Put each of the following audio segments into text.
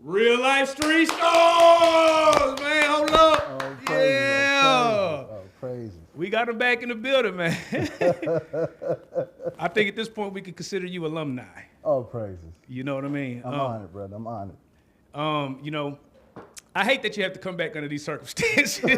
Real life street stars, man. Hold up. Oh, crazy, Yeah. oh, crazy. We got them back in the building, man. I think at this point we can consider you alumni. Oh, praises. You know what I mean? I'm honored, brother. I'm honored. You know, I hate that you have to come back under these circumstances. You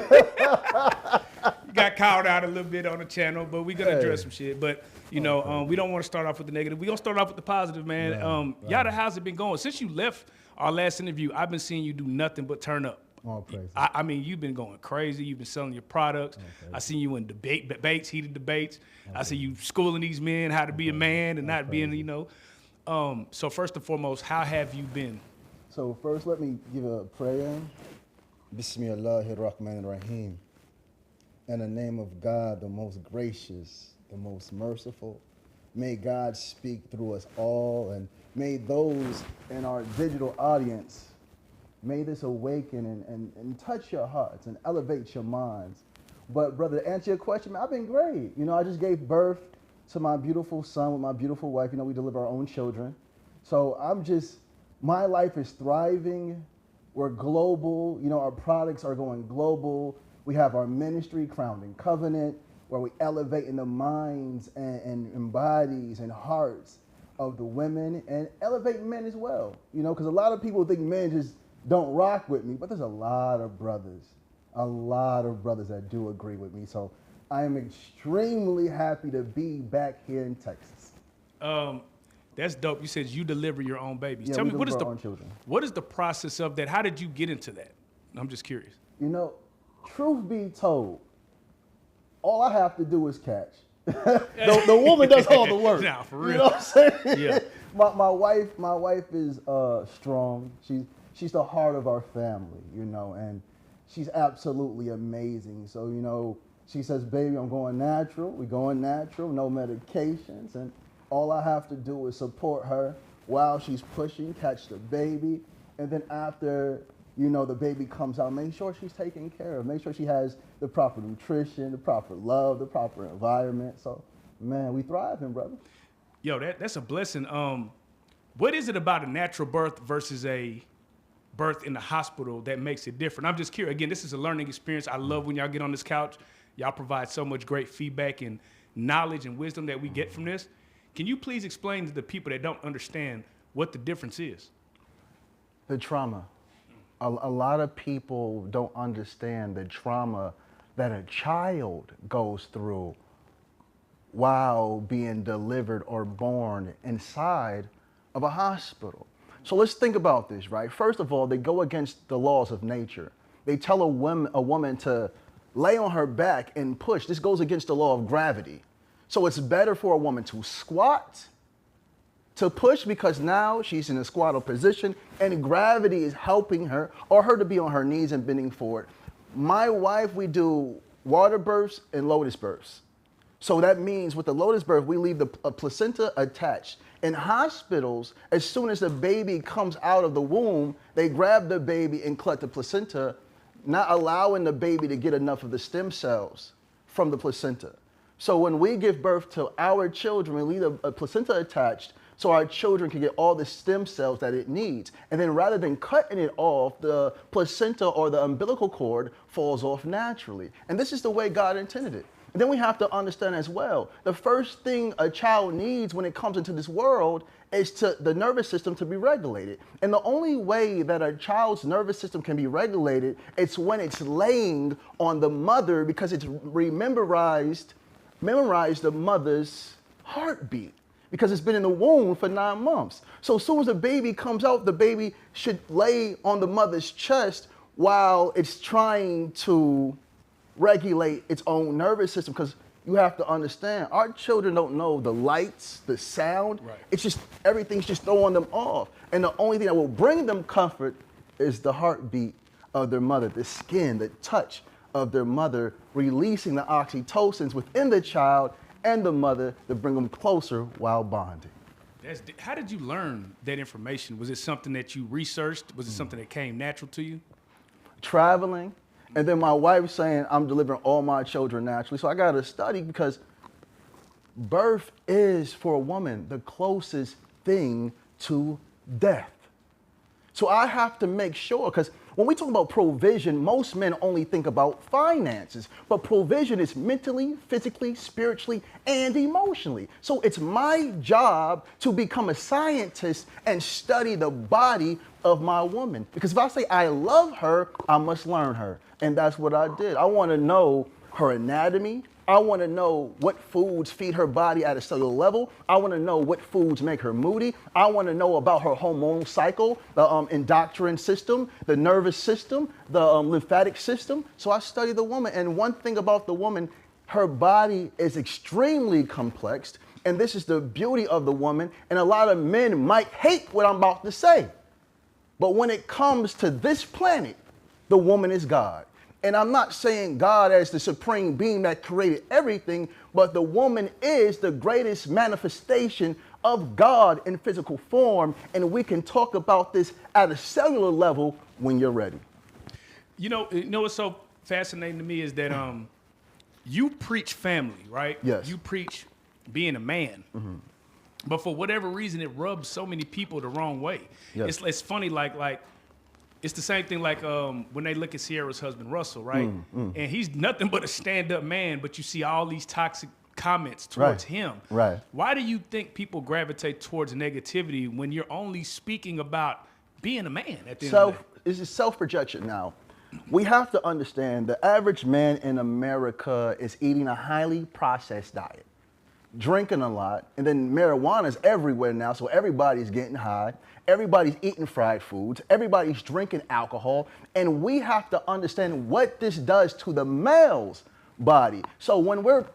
got called out a little bit on the channel, but we're gonna address some shit. But you know, we don't want to start off with the negative. We're gonna start off with the positive, man. Right. Yada, how's it been going? Since you left our last interview, I've been seeing you do nothing but turn up. All praises. I mean, you've been going crazy. You've been selling your products. I seen you in debates, heated debates. I see you schooling these men how to be a man and not being, you know. So first and foremost, how have you been? So first, let me give a prayer. Bismillahirrahmanirrahim. In the name of God, the most gracious, the most merciful, may God speak through us all, and may those in our digital audience, may this awaken and touch your hearts and elevate your minds. But brother, to answer your question, man, I've been great. You know, I just gave birth to my beautiful son with my beautiful wife. You know, we deliver our own children. So my life is thriving. We're global. You know, our products are going global. We have our ministry, Crowned in Covenant, where we elevate in the minds and bodies and hearts of the women and elevate men as well. You know, because a lot of people think men just don't rock with me, but there's a lot of brothers that do agree with me. So I am extremely happy to be back here in Texas. That's dope. You said you deliver your own babies. Yeah, Tell me, our own children. what is the process of that? How did you get into that? I'm just curious. You know, truth be told, all I have to do is catch. the woman does all the work. Nah, for real. You know what I'm saying? Yeah. my wife is strong. She's the heart of our family, you know, and she's absolutely amazing. So, you know, she says, baby, I'm going natural. We're going natural, no medications. And all I have to do is support her while she's pushing, catch the baby. And then after, you know, the baby comes out, make sure she's taken care of. Make sure she has the proper nutrition, the proper love, the proper environment. So, man, we thriving, brother. Yo, that's a blessing. What is it about a natural birth versus a birth in the hospital that makes it different? I'm just curious. Again, this is a learning experience. I love when y'all get on this couch. Y'all provide so much great feedback and knowledge and wisdom that we get from this. Can you please explain to the people that don't understand what the difference is? The trauma. A lot of people don't understand the trauma that a child goes through while being delivered or born inside of a hospital. So let's think about this, right? First of all, they go against the laws of nature. They tell a woman to lay on her back and push. This goes against the law of gravity. So it's better for a woman to squat, to push, because now she's in a squattal position and gravity is helping her, or her to be on her knees and bending forward. My wife, we do water births and lotus births. So that means with the lotus birth, we leave the placenta attached. In hospitals, as soon as the baby comes out of the womb, they grab the baby and collect the placenta, not allowing the baby to get enough of the stem cells from the placenta. So when we give birth to our children, we leave a placenta attached so our children can get all the stem cells that it needs. And then rather than cutting it off, the placenta or the umbilical cord falls off naturally. And this is the way God intended it. And then we have to understand as well, the first thing a child needs when it comes into this world is the nervous system to be regulated. And the only way that a child's nervous system can be regulated is when it's laying on the mother, because it's memorized the mother's heartbeat, because it's been in the womb for 9 months. So as soon as the baby comes out, the baby should lay on the mother's chest while it's trying to regulate its own nervous system, because you have to understand, our children don't know the lights, the sound. Right. It's just, everything's just throwing them off. And the only thing that will bring them comfort is the heartbeat of their mother, the skin, the touch of their mother, releasing the oxytocins within the child and the mother to bring them closer while bonding. How did you learn that information? Was it something that you researched? Was it something that came natural to you? Traveling. And then my wife saying, I'm delivering all my children naturally. So I got to study, because birth is, for a woman, the closest thing to death. So I have to make sure, because when we talk about provision, most men only think about finances, but provision is mentally, physically, spiritually, and emotionally. So it's my job to become a scientist and study the body of my woman. Because if I say I love her, I must learn her. And that's what I did. I want to know her anatomy. I want to know what foods feed her body at a cellular level. I want to know what foods make her moody. I want to know about her hormonal cycle, the endocrine system, the nervous system, the lymphatic system. So I study the woman. And one thing about the woman, her body is extremely complex. And this is the beauty of the woman. And a lot of men might hate what I'm about to say. But when it comes to this planet, the woman is God. And I'm not saying God as the supreme being that created everything, but the woman is the greatest manifestation of God in physical form. And we can talk about this at a cellular level when you're ready. You know what's so fascinating to me is that you preach family, right? Yes. You preach being a man. Mm-hmm. But for whatever reason, it rubs so many people the wrong way. Yes. It's funny, like it's the same thing like when they look at Ciara's husband, Russell, right? And he's nothing but a stand-up man, but you see all these toxic comments towards him. Right. Why do you think people gravitate towards negativity when you're only speaking about being a man at the end of the day? This is self-projection now. We have to understand the average man in America is eating a highly processed diet, drinking a lot, and then marijuana's everywhere now, so everybody's getting high. Everybody's eating fried foods. Everybody's drinking alcohol. And we have to understand what this does to the male's body. So when we're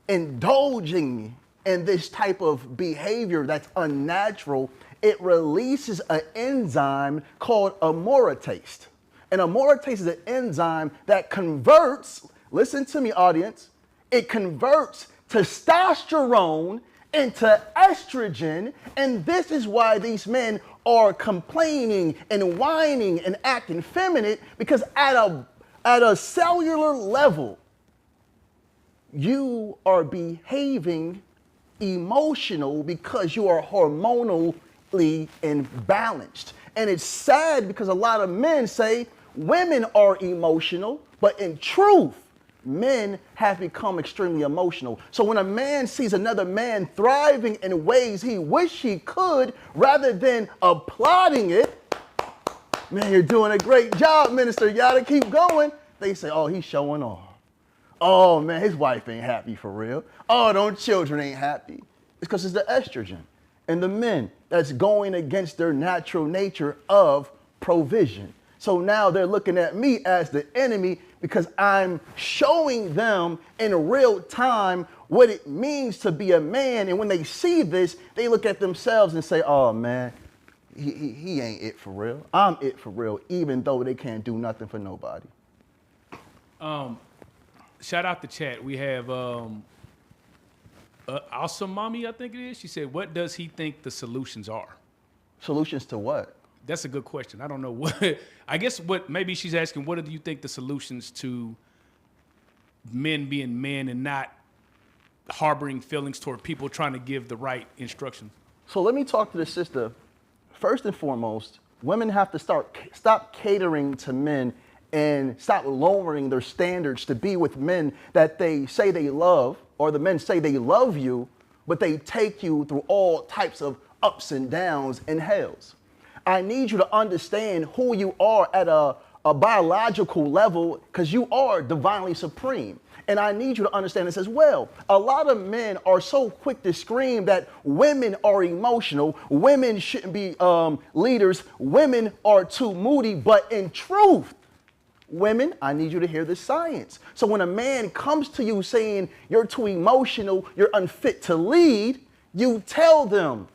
indulging in this type of behavior that's unnatural, it releases an enzyme called aromatase. And aromatase is an enzyme that converts, listen to me, audience, it converts testosterone into estrogen, and this is why these men are complaining and whining and acting feminine, because at a cellular level, you are behaving emotional because you are hormonally imbalanced. And it's sad because a lot of men say women are emotional, but in truth, men have become extremely emotional. So when a man sees another man thriving in ways he wish he could, rather than applauding it, man, you're doing a great job, minister, you gotta keep going, they say, oh, he's showing off. Oh man, his wife ain't happy for real. Oh, them children ain't happy. It's because it's the estrogen and the men that's going against their natural nature of provision. So now they're looking at me as the enemy because I'm showing them in real time what it means to be a man. And when they see this, they look at themselves and say, oh man, he ain't it for real. I'm it for real, even though they can't do nothing for nobody. Shout out the chat. We have Awesome Mommy, I think it is. She said, what does he think the solutions are? Solutions to what? That's a good question. I don't know what. I guess what maybe she's asking, what do you think the solutions to men being men and not harboring feelings toward people trying to give the right instructions? So let me talk to the sister. First and foremost, women have to stop catering to men and stop lowering their standards to be with men that they say they love, or the men say they love you, but they take you through all types of ups and downs and hells. I need you to understand who you are at a biological level, because you are divinely supreme. And I need you to understand this as well. A lot of men are so quick to scream that women are emotional, women shouldn't be leaders, women are too moody, but in truth, women, I need you to hear this science. So when a man comes to you saying you're too emotional, you're unfit to lead, you tell them,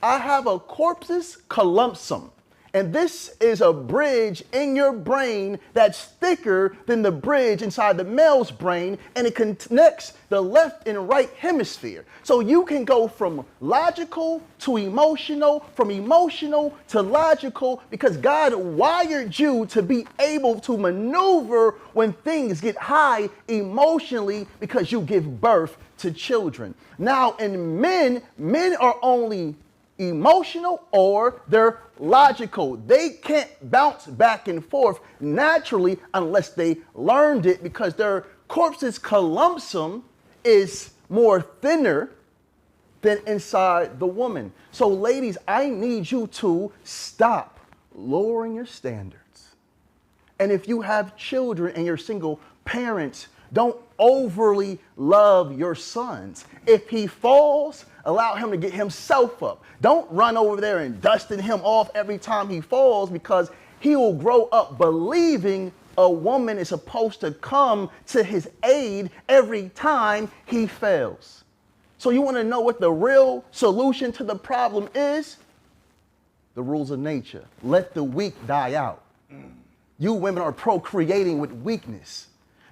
I have a corpus callosum, and this is a bridge in your brain that's thicker than the bridge inside the male's brain, and it connects the left and right hemisphere. So you can go from logical to emotional, from emotional to logical, because God wired you to be able to maneuver when things get high emotionally, because you give birth to children. Now in men are only emotional or they're logical. They can't bounce back and forth naturally unless they learned it, because their corpus callosum is more thinner than inside the woman. So ladies, I need you to stop lowering your standards. And if you have children and you're single parents, don't overly love your sons. If he falls, allow him to get himself up. Don't run over there and dusting him off every time he falls, because he will grow up believing a woman is supposed to come to his aid every time he fails. So you want to know what the real solution to the problem is? The rules of nature. Let the weak die out. You women are procreating with weakness.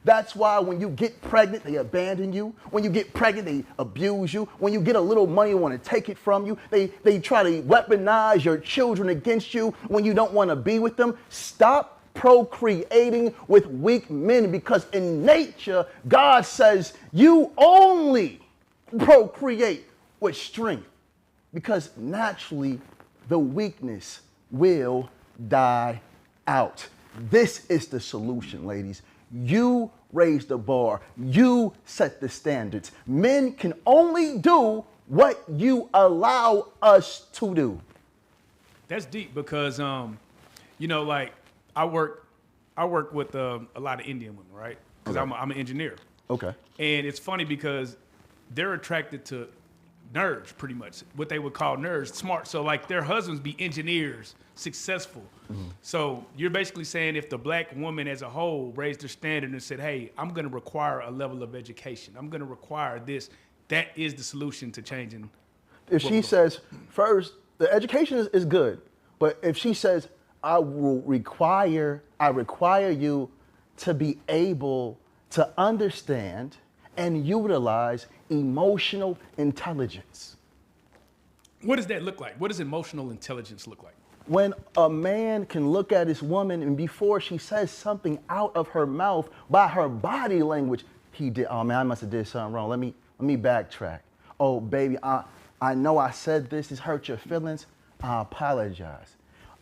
That's why when you get pregnant, they abandon you. When you get pregnant, they abuse you. When you get a little money, they want to take it from you. They try to weaponize your children against you when you don't want to be with them. Stop procreating with weak men, because in nature, God says you only procreate with strength, because naturally the weakness will die out. This is the solution, ladies. You raise the bar. You set the standards. Men can only do what you allow us to do. That's deep, because like I work with a lot of Indian women, right? Because Okay. I'm an engineer. Okay. And it's funny because they're attracted to nerds, pretty much, what they would call nerds, smart. So like their husbands be engineers, successful. So you're basically saying if the black woman as a whole raised their standard and said, hey, I'm going to require a level of education, I'm going to require this, that is the solution to changing. If she says, first, the education is good, but if she says, I require you to be able to understand and utilize emotional intelligence. What does that look like? What does emotional intelligence look like? When a man can look at his woman and before she says something out of her mouth, by her body language, oh man, I must have did something wrong. Let me backtrack. Oh baby, I know I said this hurt your feelings. I apologize.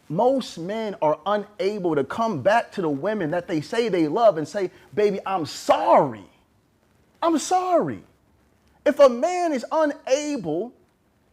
Most men are unable to come back to the women that they say they love and say, baby, I'm sorry. I'm sorry. If a man is unable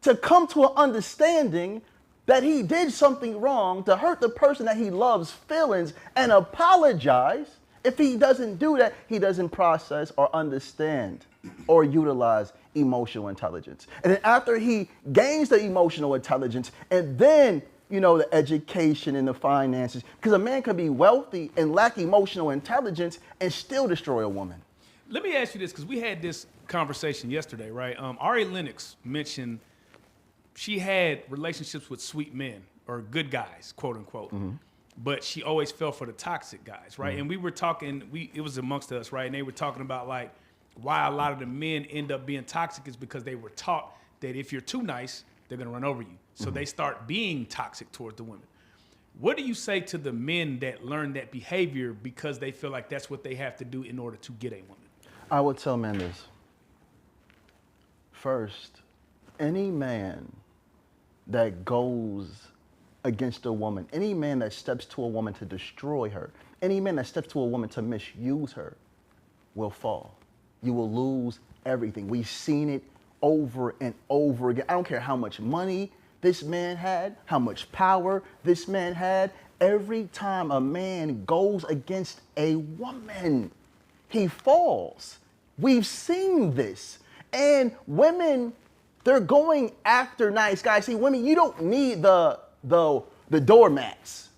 to come to an understanding that he did something wrong to hurt the person that he loves feelings and apologize, if he doesn't do that, he doesn't process or understand or utilize emotional intelligence. And then after he gains the emotional intelligence, and then the education and the finances, because a man can be wealthy and lack emotional intelligence and still destroy a woman. Let me ask you this, because we had this conversation yesterday, right? Ari Lennox mentioned she had relationships with sweet men, or good guys, quote unquote, but she always fell for the toxic guys, right? And we were talking, it was amongst us, right? And they were talking about like why a lot of the men end up being toxic is because they were taught that if you're too nice, they're gonna run over you. So they start being toxic towards the women. What do you say to the men that learn that behavior because they feel like that's what they have to do in order to get a woman? I would tell men this. First, any man that goes against a woman, any man that steps to a woman to destroy her, any man that steps to a woman to misuse her will fall. You will lose everything. We've seen it over and over again. I don't care how much money this man had, how much power this man had. Every time a man goes against a woman, he falls. We've seen this. And women, they're going after nice guys. See, women, you don't need the doormats.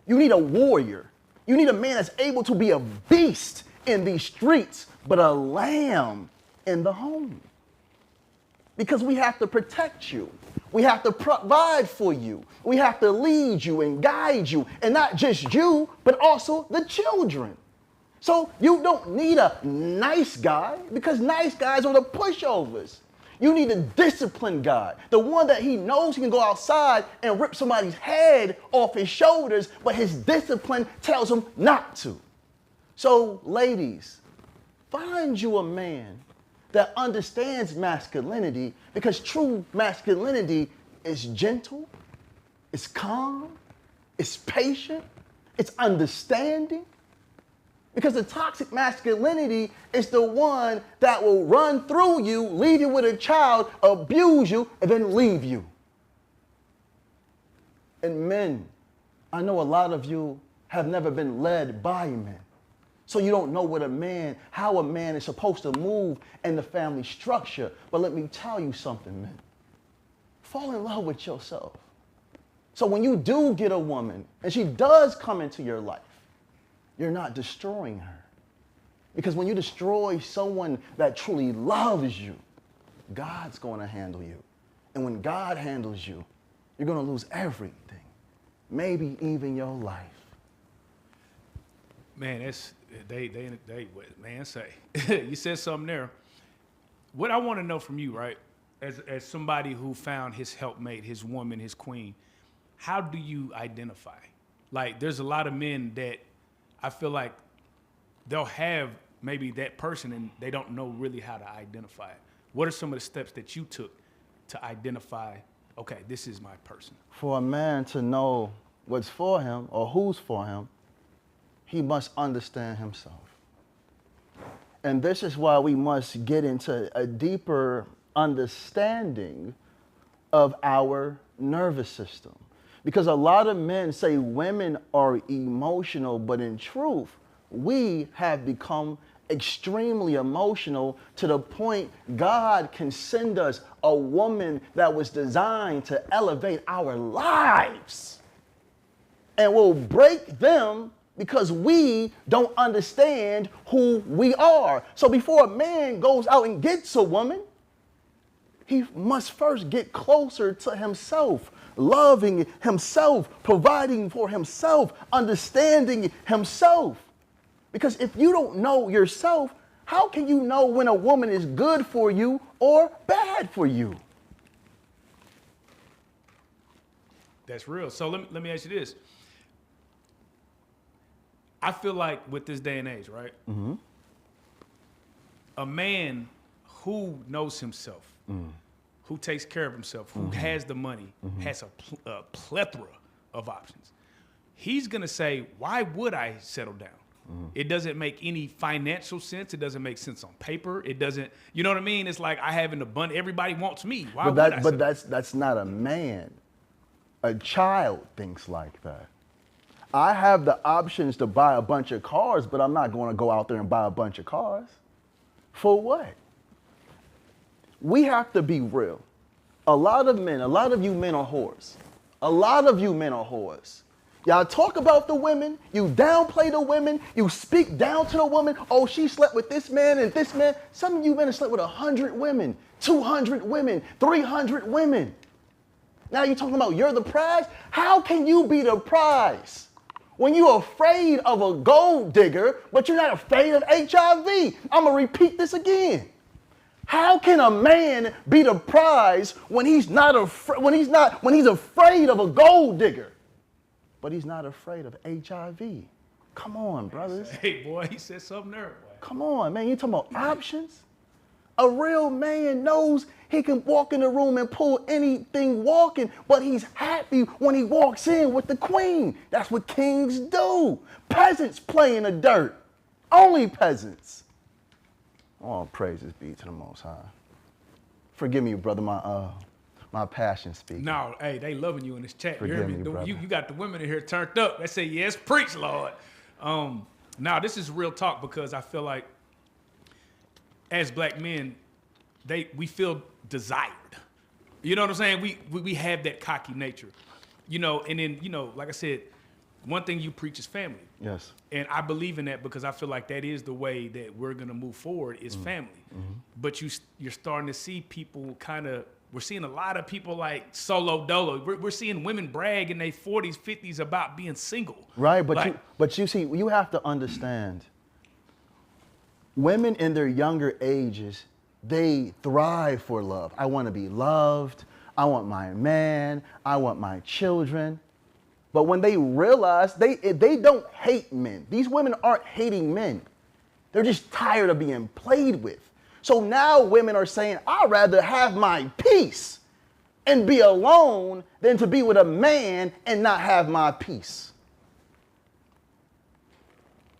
You need a warrior. You need a man that's able to be a beast in these streets, but a lamb in the home. Because we have to protect you. We have to provide for you. We have to lead you and guide you. And not just you, but also the children. So you don't need a nice guy, because nice guys are the pushovers. You need a disciplined guy, the one that he knows he can go outside and rip somebody's head off his shoulders, but his discipline tells him not to. So ladies, find you a man that understands masculinity, because true masculinity it's gentle, it's calm, it's patient, it's understanding. Because the toxic masculinity is the one that will run through you, leave you with a child, abuse you, and then leave you. And men, I know a lot of you have never been led by men. So you don't know how a man is supposed to move in the family structure. But let me tell you something, men. Fall in love with yourself. So when you do get a woman and she does come into your life, you're not destroying her. Because when you destroy someone that truly loves you, God's going to handle you. And when God handles you, you're going to lose everything, maybe even your life. Man, man, say. You said something there. What I want to know from you, right, as somebody who found his helpmate, his woman, his queen, how do you identify? Like, there's a lot of men that I feel like they'll have maybe that person and they don't know really how to identify it. What are some of the steps that you took to identify, okay, this is my person? For a man to know what's for him or who's for him, he must understand himself. And this is why we must get into a deeper understanding of our nervous system. Because a lot of men say women are emotional, but in truth, we have become extremely emotional to the point God can send us a woman that was designed to elevate our lives. And we'll break them because we don't understand who we are. So before a man goes out and gets a woman, he must first get closer to himself, loving himself, providing for himself, understanding himself. Because if you don't know yourself, how can you know when a woman is good for you or bad for you? That's real. So let me ask you this. I feel like with this day and age, right? Mm-hmm. A man who knows himself, who takes care of himself, who has the money, has a plethora of options. He's going to say, why would I settle down? It doesn't make any financial sense. It doesn't make sense on paper. It doesn't, you know what I mean? It's like I have an abundance. Everybody wants me. Why would I? But that's not a man. A child thinks like that. I have the options to buy a bunch of cars, but I'm not going to go out there and buy a bunch of cars. For what? We have to be real. A lot of you men are whores. A lot of you men are whores. Y'all talk about the women, you downplay the women, you speak down to the woman. Oh, she slept with this man and this man. Some of you men have slept with 100 women, 200 women, 300 women. Now you're talking about you're the prize? How can you be the prize when you're afraid of a gold digger, but you're not afraid of HIV? I'm gonna repeat this again. How can a man be the prize when he's afraid of a gold digger, but he's not afraid of HIV? Come on, brothers. Hey, boy, he said something there, boy. Come on, man. You talking about options? A real man knows he can walk in the room and pull anything walking, but he's happy when he walks in with the queen. That's what kings do. Peasants play in the dirt. Only peasants. All praises be to the Most High. Forgive me, brother, my passion speaking. No, hey, they loving you in this chat. Forgive you hear me? me, brother. You got the women in here turned up. They say, yes, preach, Lord. Now, this is real talk because I feel like as black men, we feel desired. You know what I'm saying? We have that cocky nature. You know, and then, you know, like I said, one thing you preach is family. Yes. And I believe in that because I feel like that is the way that we're going to move forward is family. Mm-hmm. But you're starting to see people we're seeing a lot of people like solo dolo. We're seeing women brag in their 40s, 50s about being single. Right, but you see, you have to understand, women in their younger ages, they thrive for love. I want to be loved. I want my man. I want my children. But when they realize they don't hate men. These women aren't hating men. They're just tired of being played with. So now women are saying, I'd rather have my peace and be alone than to be with a man and not have my peace.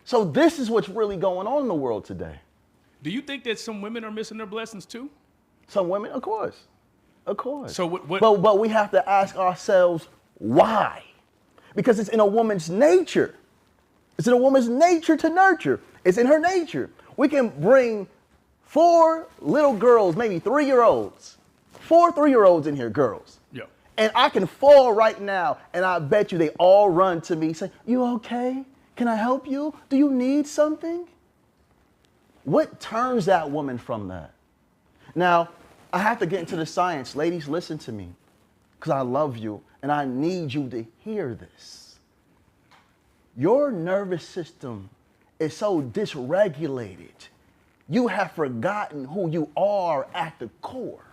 So this is what's really going on in the world today. Do you think that some women are missing their blessings too? Some women, of course. Of course. So what? But we have to ask ourselves why. Because it's in a woman's nature. It's in a woman's nature to nurture. It's in her nature. We can bring 4 little girls, maybe 3-year-olds, 4 3-year-olds in here, girls. Yeah. And I can fall right now, and I bet you they all run to me, say, "You okay? Can I help you? Do you need something?" What turns that woman from that? Now, I have to get into the science. Ladies, listen to me, because I love you, and I need you to hear this. Your nervous system is so dysregulated, you have forgotten who you are at the core.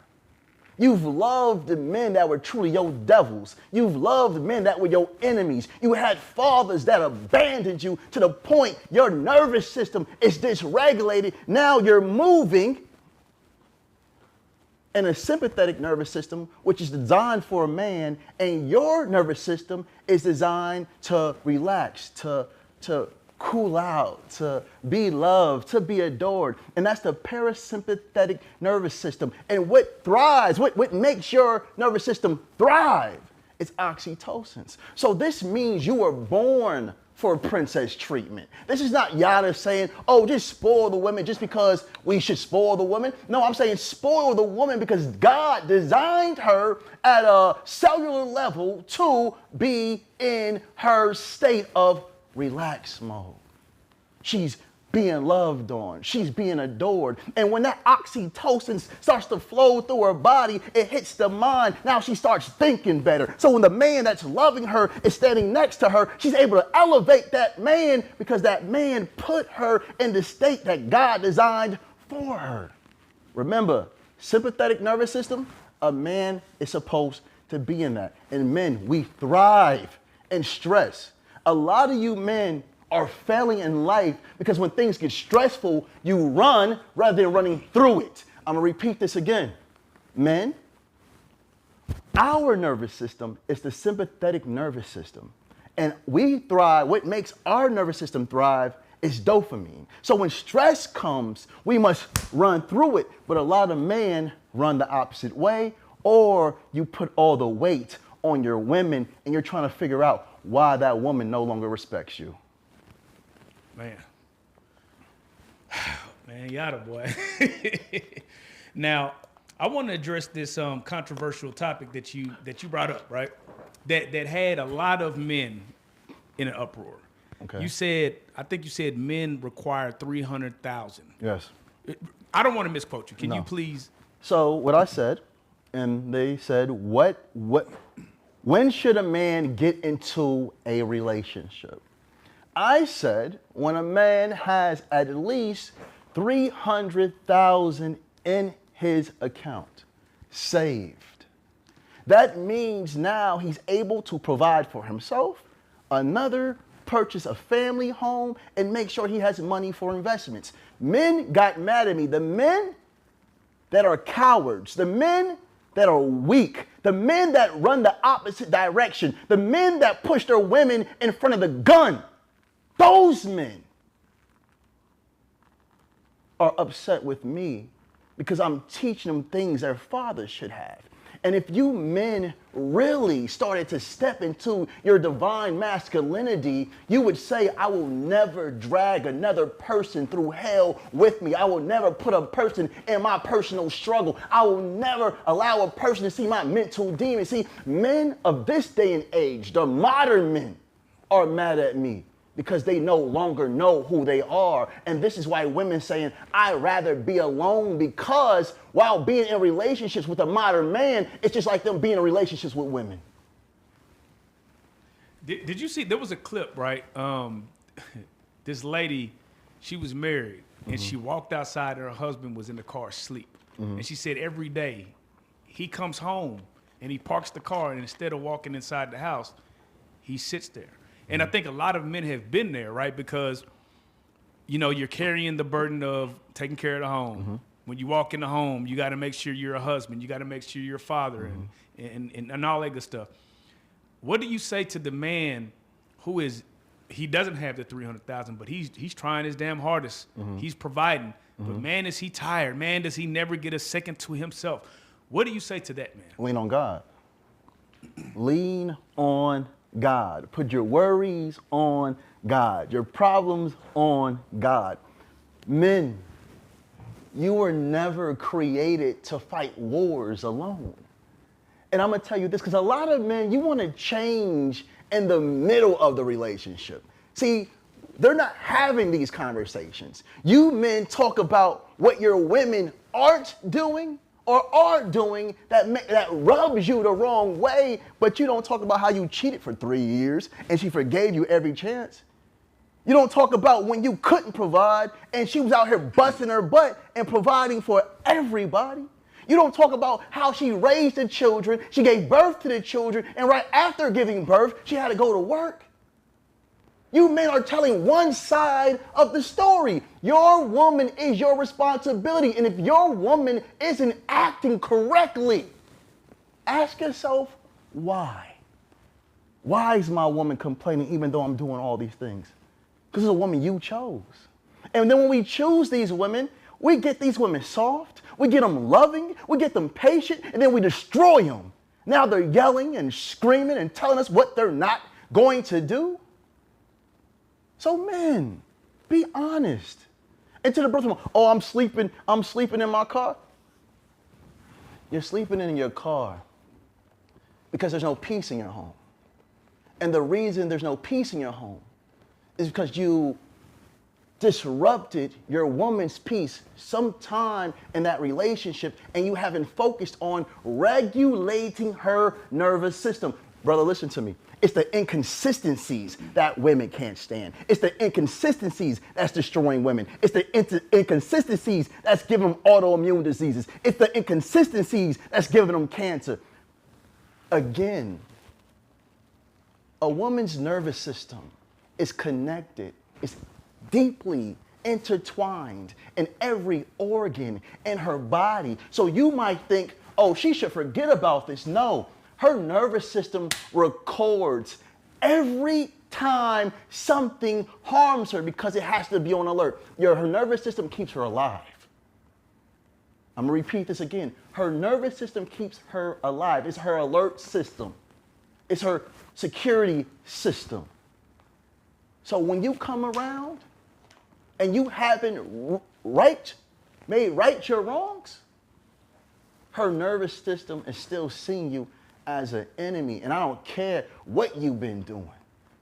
You've loved the men that were truly your devils. You've loved men that were your enemies. You had fathers that abandoned you to the point your nervous system is dysregulated. Now you're moving in a sympathetic nervous system, which is designed for a man, and your nervous system is designed to relax, to cool out, to be loved, to be adored. And that's the parasympathetic nervous system. And what thrives, what makes your nervous system thrive is oxytocin. So this means you were born for princess treatment. This is not Yada saying, oh, just spoil the women just because we should spoil the woman. No, I'm saying spoil the woman because God designed her at a cellular level to be in her state of relax mode. She's being loved on. She's being adored. And when that oxytocin starts to flow through her body, it hits the mind. Now she starts thinking better. So when the man that's loving her is standing next to her, she's able to elevate that man because that man put her in the state that God designed for her. Remember, sympathetic nervous system, a man is supposed to be in that. And men, we thrive in stress. A lot of you men are failing in life because when things get stressful, you run rather than running through it. I'm gonna repeat this again. Men, our nervous system is the sympathetic nervous system. And we thrive, what makes our nervous system thrive is dopamine. So when stress comes, we must run through it. But a lot of men run the opposite way, or you put all the weight on your women and you're trying to figure out why that woman no longer respects you. Man, yada boy. Now, I want to address this controversial topic that you brought up, right? That had a lot of men in an uproar. Okay. You said, I think you said men require 300,000. Yes. I don't want to misquote you. Can No. you please? So what I said, and they said, when should a man get into a relationship? I said, when a man has at least 300,000 in his account, saved. That means now he's able to provide for himself, another, purchase a family home, and make sure he has money for investments. Men got mad at me. The men that are cowards, the men that are weak, the men that run the opposite direction, the men that push their women in front of the gun, those men are upset with me because I'm teaching them things their fathers should have. And if you men really started to step into your divine masculinity, you would say, I will never drag another person through hell with me. I will never put a person in my personal struggle. I will never allow a person to see my mental demons. See, men of this day and age, the modern men, are mad at me because they no longer know who they are. And this is why women saying, I'd rather be alone, because while being in relationships with a modern man, it's just like them being in relationships with women. Did you see, there was a clip, right? This lady, she was married, and she walked outside and her husband was in the car asleep. And she said every day he comes home and he parks the car, and instead of walking inside the house, he sits there. And I think a lot of men have been there, right? Because, you know, you're carrying the burden of taking care of the home. when you walk in the home, you got to make sure you're a husband. You got to make sure you're a father and all that good stuff. What do you say to the man who he doesn't have the 300,000, but he's trying his damn hardest. He's providing. But man, is he tired. Man, does he never get a second to himself. What do you say to that man? Lean on God. Lean on God. Put your worries on God. Your problems on God. Men, you were never created to fight wars alone. And I'm going to tell you this, because a lot of men, you want to change in the middle of the relationship. See, they're not having these conversations. You men talk about what your women aren't doing or are doing that rubs you the wrong way, but you don't talk about how you cheated for 3 years and she forgave you every chance. You don't talk about when you couldn't provide and she was out here busting her butt and providing for everybody. You don't talk about how she raised the children, she gave birth to the children, and right after giving birth, she had to go to work. You men are telling one side of the story. Your woman is your responsibility, and if your woman isn't acting correctly, ask yourself, why? Why is my woman complaining even though I'm doing all these things? Because it's a woman you chose. And then when we choose these women, we get these women soft, we get them loving, we get them patient, and then we destroy them. Now they're yelling and screaming and telling us what they're not going to do. So men, be honest. And to the brother, oh, I'm sleeping in my car. You're sleeping in your car because there's no peace in your home. And the reason there's no peace in your home is because you disrupted your woman's peace sometime in that relationship and you haven't focused on regulating her nervous system. Brother, listen to me. It's the inconsistencies that women can't stand. It's the inconsistencies that's destroying women. It's the inconsistencies that's giving them autoimmune diseases. It's the inconsistencies that's giving them cancer. Again, a woman's nervous system is connected. It's deeply intertwined in every organ in her body. So you might think, oh, she should forget about this. No, her nervous system records every time something harms her because it has to be on alert. Her nervous system keeps her alive. I'm going to repeat this again. Her nervous system keeps her alive. It's her alert system. It's her security system. So when you come around and you haven't made right your wrongs, her nervous system is still seeing you as an enemy. And I don't care what you've been doing,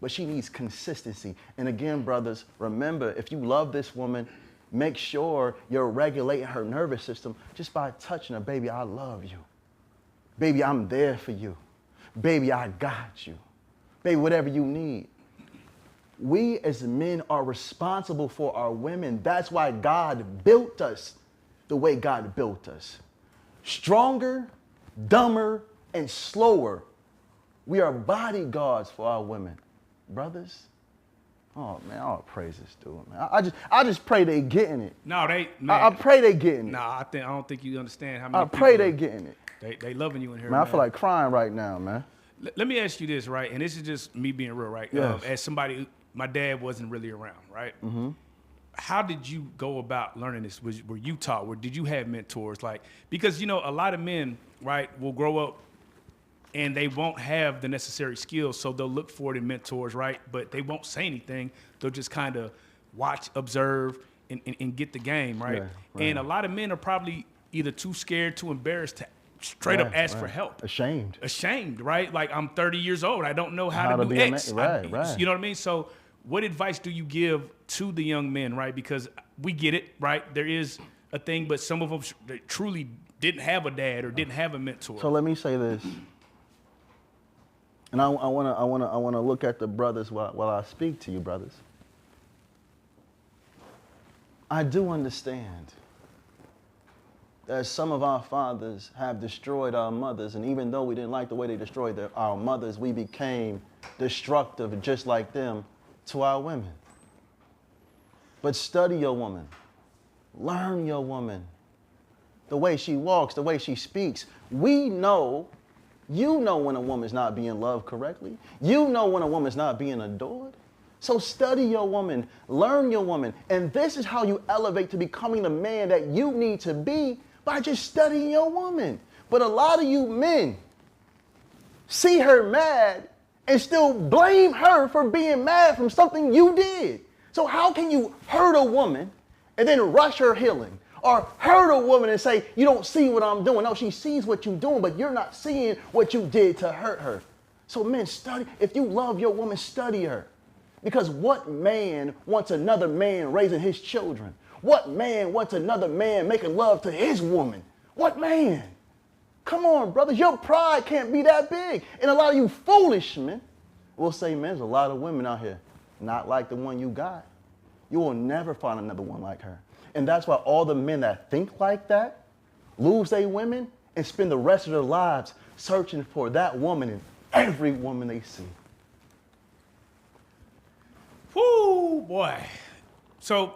but she needs consistency. And again, brothers, remember, if you love this woman, make sure you're regulating her nervous system just by touching her. Baby, I love you. Baby, I'm there for you. Baby, I got you. Baby, whatever you need. We as men are responsible for our women. That's why God built us the way God built us. Stronger, dumber, and slower. We are bodyguards for our women. Brothers, oh man, all praises to them, man. I just pray they getting it. No, I pray they getting it. I don't think you understand how many I pray they getting it. They loving you in here, man. I feel like crying right now, man. Let me ask you this, right? And this is just me being real, right? Yes. As somebody, my dad wasn't really around, right? Mm-hmm. How did you go about learning this? Were you taught? Did you have mentors? Like, because, you know, a lot of men, right, will grow up and they won't have the necessary skills, so they'll look for it in mentors, right? But they won't say anything. They'll just kind of watch, observe, and get the game, right? And a lot of men are probably either too scared, too embarrassed to straight up ask for help. Ashamed, right? Like, I'm 30 years old. I don't know how to do X. You know what I mean? So what advice do you give to the young men, right? Because we get it, right? There is a thing, but some of them truly didn't have a dad or didn't have a mentor. So let me say this. And I want to look at the brothers while I speak to you, brothers. I do understand that some of our fathers have destroyed our mothers, and even though we didn't like the way they destroyed our mothers, we became destructive just like them to our women. But study your woman, learn your woman, the way she walks, the way she speaks. We know, you know when a woman's not being loved correctly. You know when a woman's not being adored. So study your woman, learn your woman, and this is how you elevate to becoming the man that you need to be by just studying your woman. But a lot of you men see her mad and still blame her for being mad from something you did. So how can you hurt a woman and then rush her healing? Or hurt a woman and say, you don't see what I'm doing. No, she sees what you're doing, but you're not seeing what you did to hurt her. So men, study. If you love your woman, study her. Because what man wants another man raising his children? What man wants another man making love to his woman? What man? Come on, brothers. Your pride can't be that big. And a lot of you foolish men will say, man, there's a lot of women out here not like the one you got. You will never find another one like her. And that's why all the men that think like that lose their women and spend the rest of their lives searching for that woman in every woman they see. Whoo, boy. So,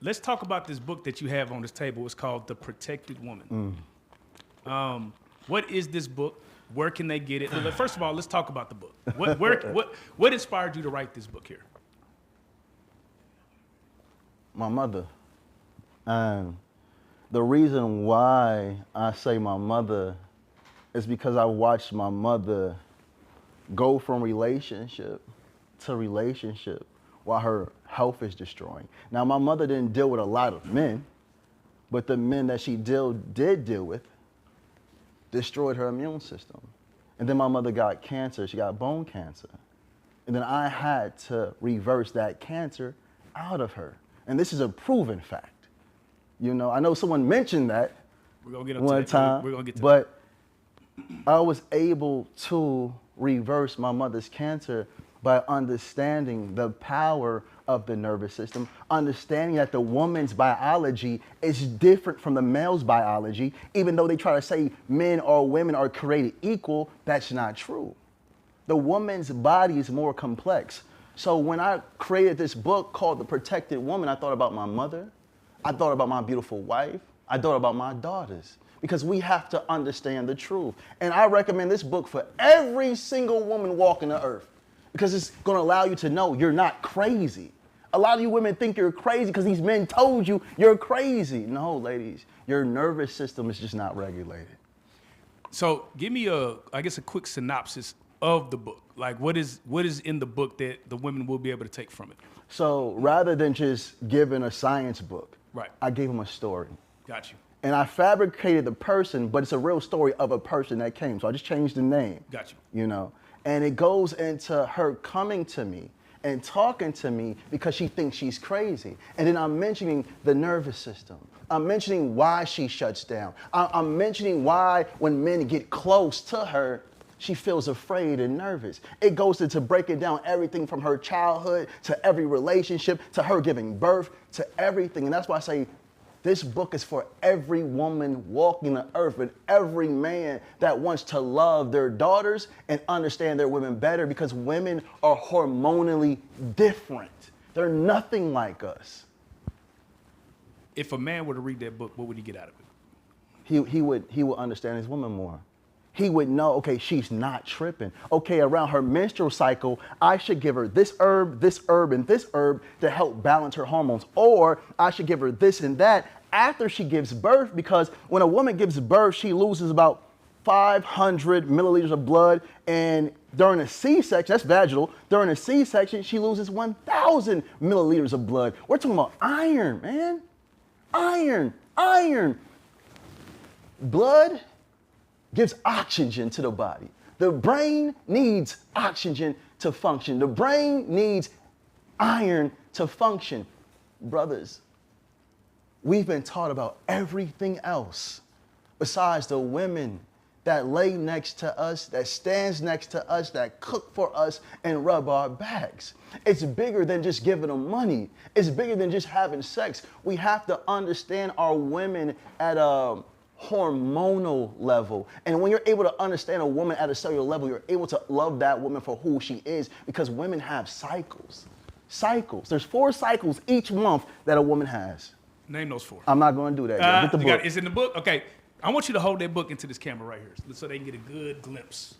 let's talk about this book that you have on this table. It's called The Protected Woman. What is this book? Where can they get it? First of all, let's talk about the book. What inspired you to write this book here? My mother. And the reason why I say my mother is because I watched my mother go from relationship to relationship while her health is destroying. Now, my mother didn't deal with a lot of men, but the men that she did deal with destroyed her immune system. And then my mother got cancer. She got bone cancer. And then I had to reverse that cancer out of her. And this is a proven fact. I know someone mentioned that one time, We're gonna get to but I was able to reverse my mother's cancer by understanding the power of the nervous system, understanding that the woman's biology is different from the male's biology. Even though they try to say men or women are created equal, that's not true. The woman's body is more complex. So when I created this book called The Protected Woman, I thought about my mother, I thought about my beautiful wife, I thought about my daughters, because we have to understand the truth. And I recommend this book for every single woman walking the earth, because it's gonna allow you to know you're not crazy. A lot of you women think you're crazy because these men told you you're crazy. No, ladies, your nervous system is just not regulated. So give me a quick synopsis of the book. Like what is in the book that the women will be able to take from it? So rather than just giving a science book, right, I gave them a story. Got you. And I fabricated the person, but it's a real story of a person that came. So I just changed the name. Got you. And it goes into her coming to me and talking to me because she thinks she's crazy. And then I'm mentioning the nervous system. I'm mentioning why she shuts down. I'm mentioning why when men get close to her, she feels afraid and nervous. It goes into breaking down everything from her childhood to every relationship to her giving birth to everything. And that's why I say this book is for every woman walking the earth and every man that wants to love their daughters and understand their women better, because women are hormonally different. They're nothing like us. If a man were to read that book, what would he get out of it? He would understand his woman more. He would know, okay, she's not tripping. Okay, around her menstrual cycle, I should give her this herb, and this herb to help balance her hormones. Or I should give her this and that after she gives birth, because when a woman gives birth, she loses about 500 milliliters of blood. And during a C-section, that's vaginal, during a C-section, she loses 1,000 milliliters of blood. We're talking about iron, man. Iron. Blood gives oxygen to the body. The brain needs oxygen to function. The brain needs iron to function. Brothers, we've been taught about everything else besides the women that lay next to us, that stands next to us, that cook for us and rub our backs. It's bigger than just giving them money. It's bigger than just having sex. We have to understand our women at a hormonal level. And when you're able to understand a woman at a cellular level, you're able to love that woman for who she is, because women have cycles. There's 4 cycles each month that a woman has. Name those 4. I'm not going to do that. Get the book. It's in the book? Okay. I want you to hold that book into this camera right here so they can get a good glimpse.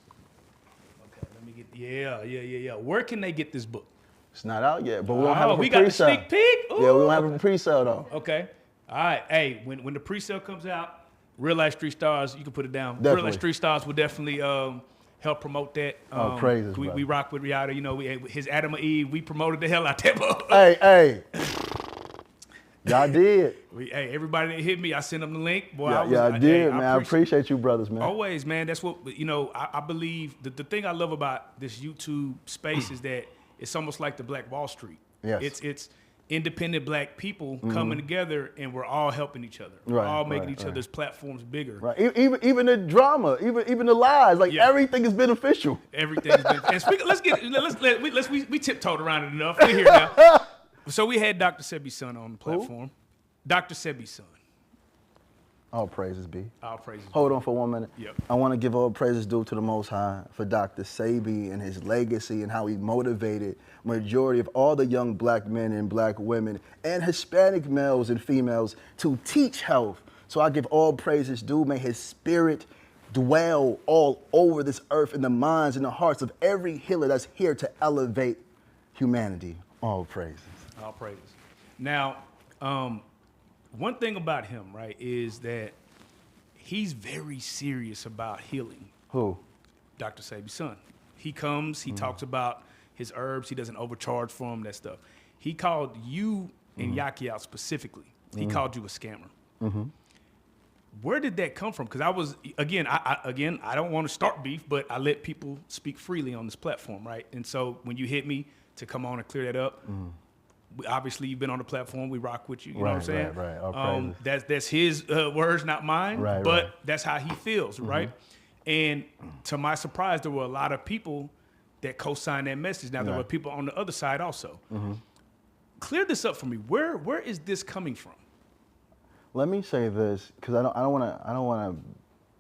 Okay, let me get, yeah. Where can they get this book? It's not out yet, but we don't have it for we got the pre-sale. sneak peek? Ooh, Yeah, we don't have it for pre-sale, though. Okay. All right. Hey, when the pre-sale comes out, Real Life Street Stars, you can put it down. Definitely. Real Life Street Stars will definitely help promote that. Praises, we rock with Rihanna. You know, his Adam and Eve, we promoted the hell out that book. Hey. Y'all did. Hey, everybody that hit me, I sent them the link. Boy, I did, man. I appreciate you brothers, man. Always, man. That's what, you know, I believe, the thing I love about this YouTube space is that it's almost like the Black Wall Street. Yes. It's independent black people coming together, and we're all helping each other. We're all making each other's platforms bigger. Right. Even the drama, even the lies, like everything is beneficial. Everything's been. And we tiptoed around it enough. We're here now. So we had Dr. Sebi's son on the platform. Dr. Sebi's son. All praises be. All praises. Hold on for 1 minute. Yep. I want to give all praises due to the Most High for Dr. Sebi and his legacy and how he motivated majority of all the young black men and black women and Hispanic males and females to teach health. So I give all praises due. May his spirit dwell all over this earth in the minds and the hearts of every healer that's here to elevate humanity. All praises. All praises. Now, one thing about him, right, is that he's very serious about healing. Who? Dr. Sebi's son. He comes, he talks about his herbs, he doesn't overcharge for them, that stuff. He called you and Yaki out specifically. He called you a scammer. Where did that come from? Because I was, I don't want to start beef, but I let people speak freely on this platform, right? And so when you hit me to come on and clear that up, obviously you've been on the platform, we rock with you, you know what I'm saying? Right. That's his words, not mine, but that's how he feels, right? And to my surprise, there were a lot of people that co-signed that message. Now, there were people on the other side also. Clear this up for me. Where is this coming from? Let me say this, because I don't want to,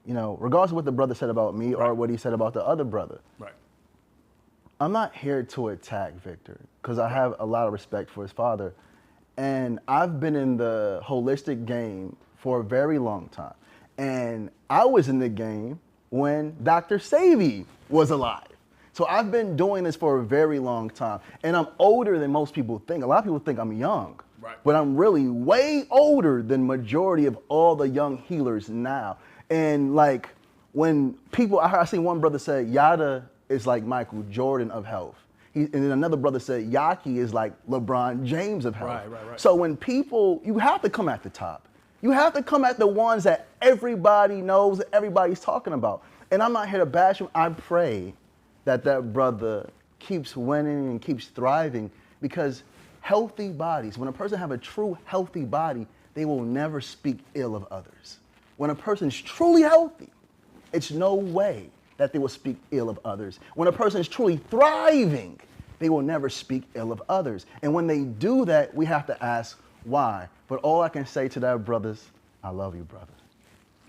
you know, regardless of what the brother said about me or what he said about the other brother. Right. I'm not here to attack Victor, because I have a lot of respect for his father. And I've been in the holistic game for a very long time. And I was in the game when Dr. Sebi was alive. So I've been doing this for a very long time. And I'm older than most people think. A lot of people think I'm young. Right. But I'm really way older than majority of all the young healers now. And like when people, I seen one brother say, Yada is like Michael Jordan of health. And then another brother said, Yaki is like LeBron James of health. Right. So when people, you have to come at the top. You have to come at the ones that everybody knows, that everybody's talking about. And I'm not here to bash him. I pray that that brother keeps winning and keeps thriving, because healthy bodies, when a person have a true healthy body, they will never speak ill of others. When a person's truly healthy, it's no way that they will speak ill of others. When a person is truly thriving, they will never speak ill of others. And when they do that, we have to ask why. But all I can say to that brothers, I love you, brother.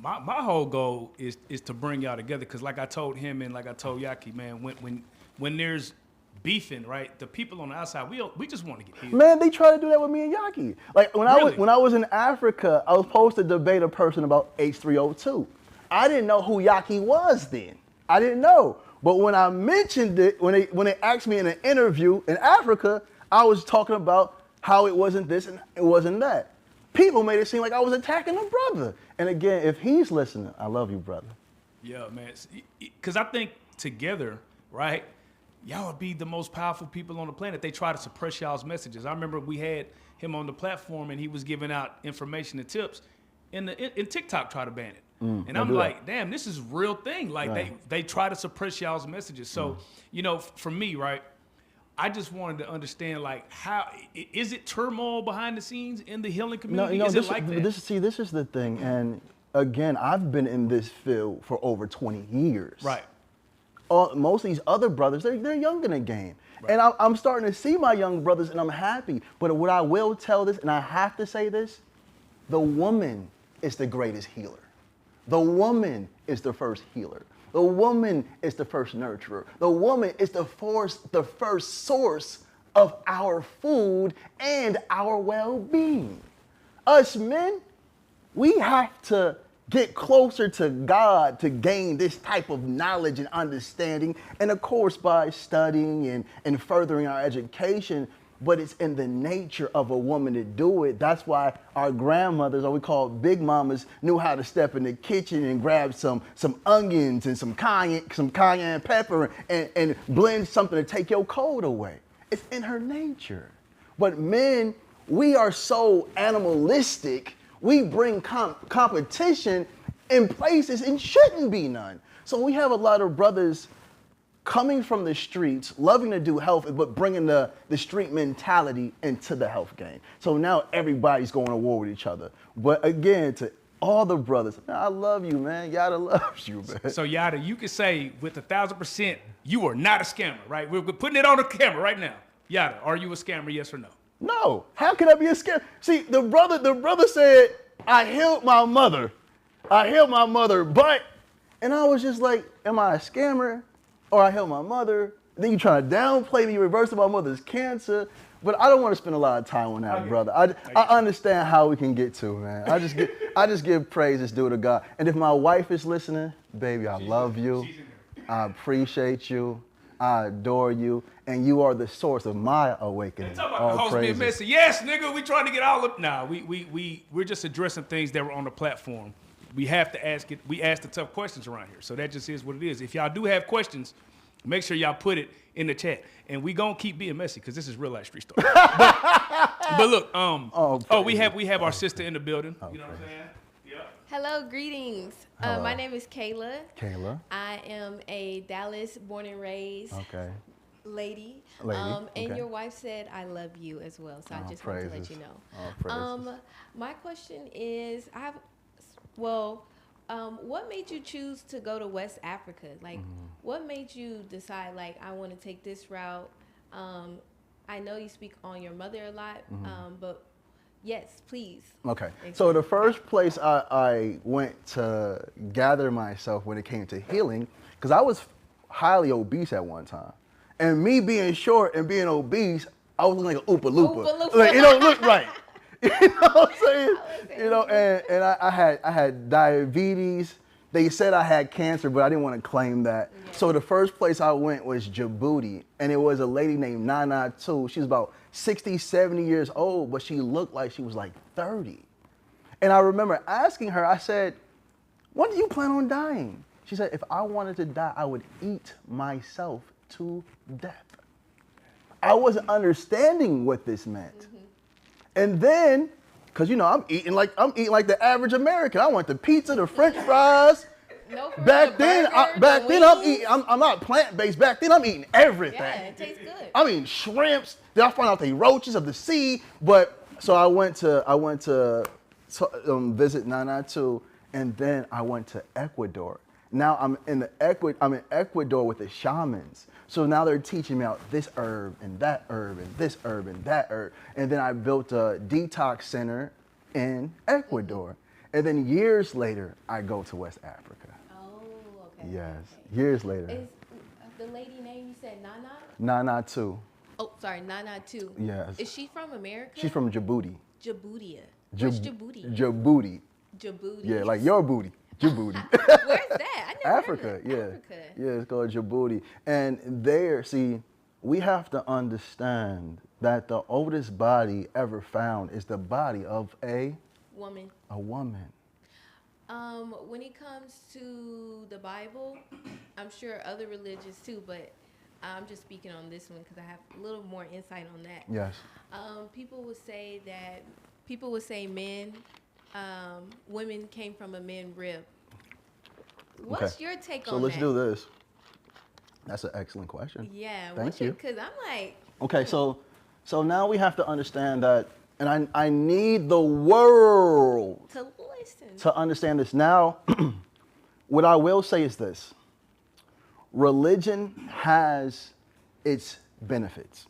My whole goal is to bring y'all together, because like I told him and like I told Yaki, man, when there's beefing, right, the people on the outside, we just want to get healed. Man, they try to do that with me and Yaki. Like when I was in Africa, I was supposed to debate a person about H3O2. I didn't know who Yaki was then. I didn't know. But when I mentioned it, when they asked me in an interview in Africa, I was talking about how it wasn't this and it wasn't that. People made it seem like I was attacking a brother. And again, if he's listening, I love you, brother. Yeah, man. Because I think together, right, y'all would be the most powerful people on the planet. They try to suppress y'all's messages. I remember we had him on the platform and he was giving out information and tips, and TikTok tried to ban it. And I'm like, damn, this is a real thing. Like they try to suppress y'all's messages. So, you know, for me, right, I just wanted to understand, like, how is it turmoil behind the scenes in the healing community? Is it like that? This is the thing. And again, I've been in this field for over 20 years. Right. Most of these other brothers, they're young in the game. Right. And I'm starting to see my young brothers, and I'm happy. But what I will tell this, and I have to say this, the woman is the greatest healer. The woman is the first healer. The woman is the first nurturer. The woman is the first source of our food and our well-being. us men, we have to get closer to God to gain this type of knowledge and understanding. And of course, by studying and furthering our education, but it's in the nature of a woman to do it. That's why our grandmothers, or we call big mamas, knew how to step in the kitchen and grab some onions and some cayenne pepper and blend something to take your cold away. It's in her nature. But men, we are so animalistic. We bring competition in places and shouldn't be none. So we have a lot of brothers coming from the streets, loving to do health, but bringing the street mentality into the health game. So now everybody's going to war with each other. But again, to all the brothers, man, I love you, man. Yada loves you, man. So Yada, you can say with 1,000%, you are not a scammer, right? We're putting it on the camera right now. Yada, are you a scammer, yes or no? No, how can I be a scammer? See, the brother said, I healed my mother, but, and I was just like, am I a scammer? Or I healed my mother? Then you trying to downplay me, reversing my mother's cancer. But I don't want to spend a lot of time on that, brother. I understand how we can get to, man. I just give praises due to God. And if my wife is listening, baby, I love you. I appreciate you. I adore you, and you are the source of my awakening. Talk about the host being messy. Yes, nigga, we trying to get all of. Nah, we're just addressing things that were on the platform. We have to ask it. We ask the tough questions around here, so that just is what it is. If y'all do have questions, make sure y'all put it in the chat, and we gonna keep being messy because this is real life street story. but look, we have our sister in the building. Okay. You know what I'm saying? Hello, greetings. Hello. My name is Kayla. Kayla. I am a Dallas born and raised lady. And your wife said I love you as well, so I just want to let you know. My question is, what made you choose to go to West Africa? Like, what made you decide, like, I want to take this route? I know you speak on your mother a lot, but yes, please. Okay. So the first place I went to gather myself when it came to healing, because I was highly obese at one time. And me being short and being obese, I was looking like an Oompa Loompa. Like, it don't look right. You know what I'm saying? You know, and I had diabetes. They said I had cancer, but I didn't want to claim that. Yeah. So the first place I went was Djibouti, and it was a lady named Nana too. She was about 60, 70 years old, but she looked like she was like 30. And I remember asking her, I said, when do you plan on dying? She said, if I wanted to die, I would eat myself to death. I wasn't understanding what this meant. And then, cause you know, I'm eating like the average American. I want the pizza, the French fries. Back then I'm not plant-based. Back then I'm eating everything. Yeah, it tastes good. I'm eating shrimps. Then I found out they roaches of the sea. But so I went to visit Nana too, and then I went to Ecuador. Now I'm in Ecuador with the shamans. So now they're teaching me about this herb and that herb and this herb and that herb. And then I built a detox center in Ecuador. And then years later, I go to West Africa. Oh, okay. Yes, okay. years later. Is the lady name you said Nana? Nana too. Oh, sorry, Nana too. Yes. Is she from America? She's from Djibouti. Djibouti. Where's Djibouti? Djibouti. Djibouti. Yeah, like your booty. Djibouti. Where's that? I never Africa, heard of yeah. Africa. Yeah, it's called Djibouti. And there, see, we have to understand that the oldest body ever found is the body of a woman. A woman. When it comes to the Bible, I'm sure other religions too, but I'm just speaking on this one because I have a little more insight on that. Yes. People would say men, women came from a man rib. What's your take on that? So let's do this. That's an excellent question. Yeah. Thank you. Because I'm like. Okay, so now we have to understand that, and I need the world to listen to understand this. Now, what I will say is this. Religion has its benefits.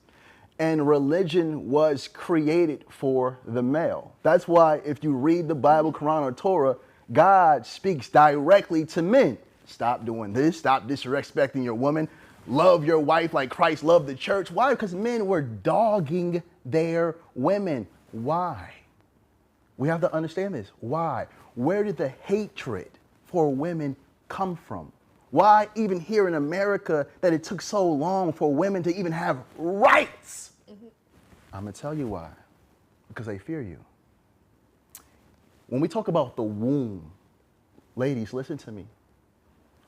And religion was created for the male. That's why if you read the Bible, Quran, or Torah, God speaks directly to men. Stop doing this. Stop disrespecting your woman. Love your wife like Christ loved the church. Why? Because men were dogging their women. Why? We have to understand this. Why? Where did the hatred for women come from? Why even here in America that it took so long for women to even have rights? I'm gonna tell you why. Because they fear you. When we talk about the womb, ladies, listen to me.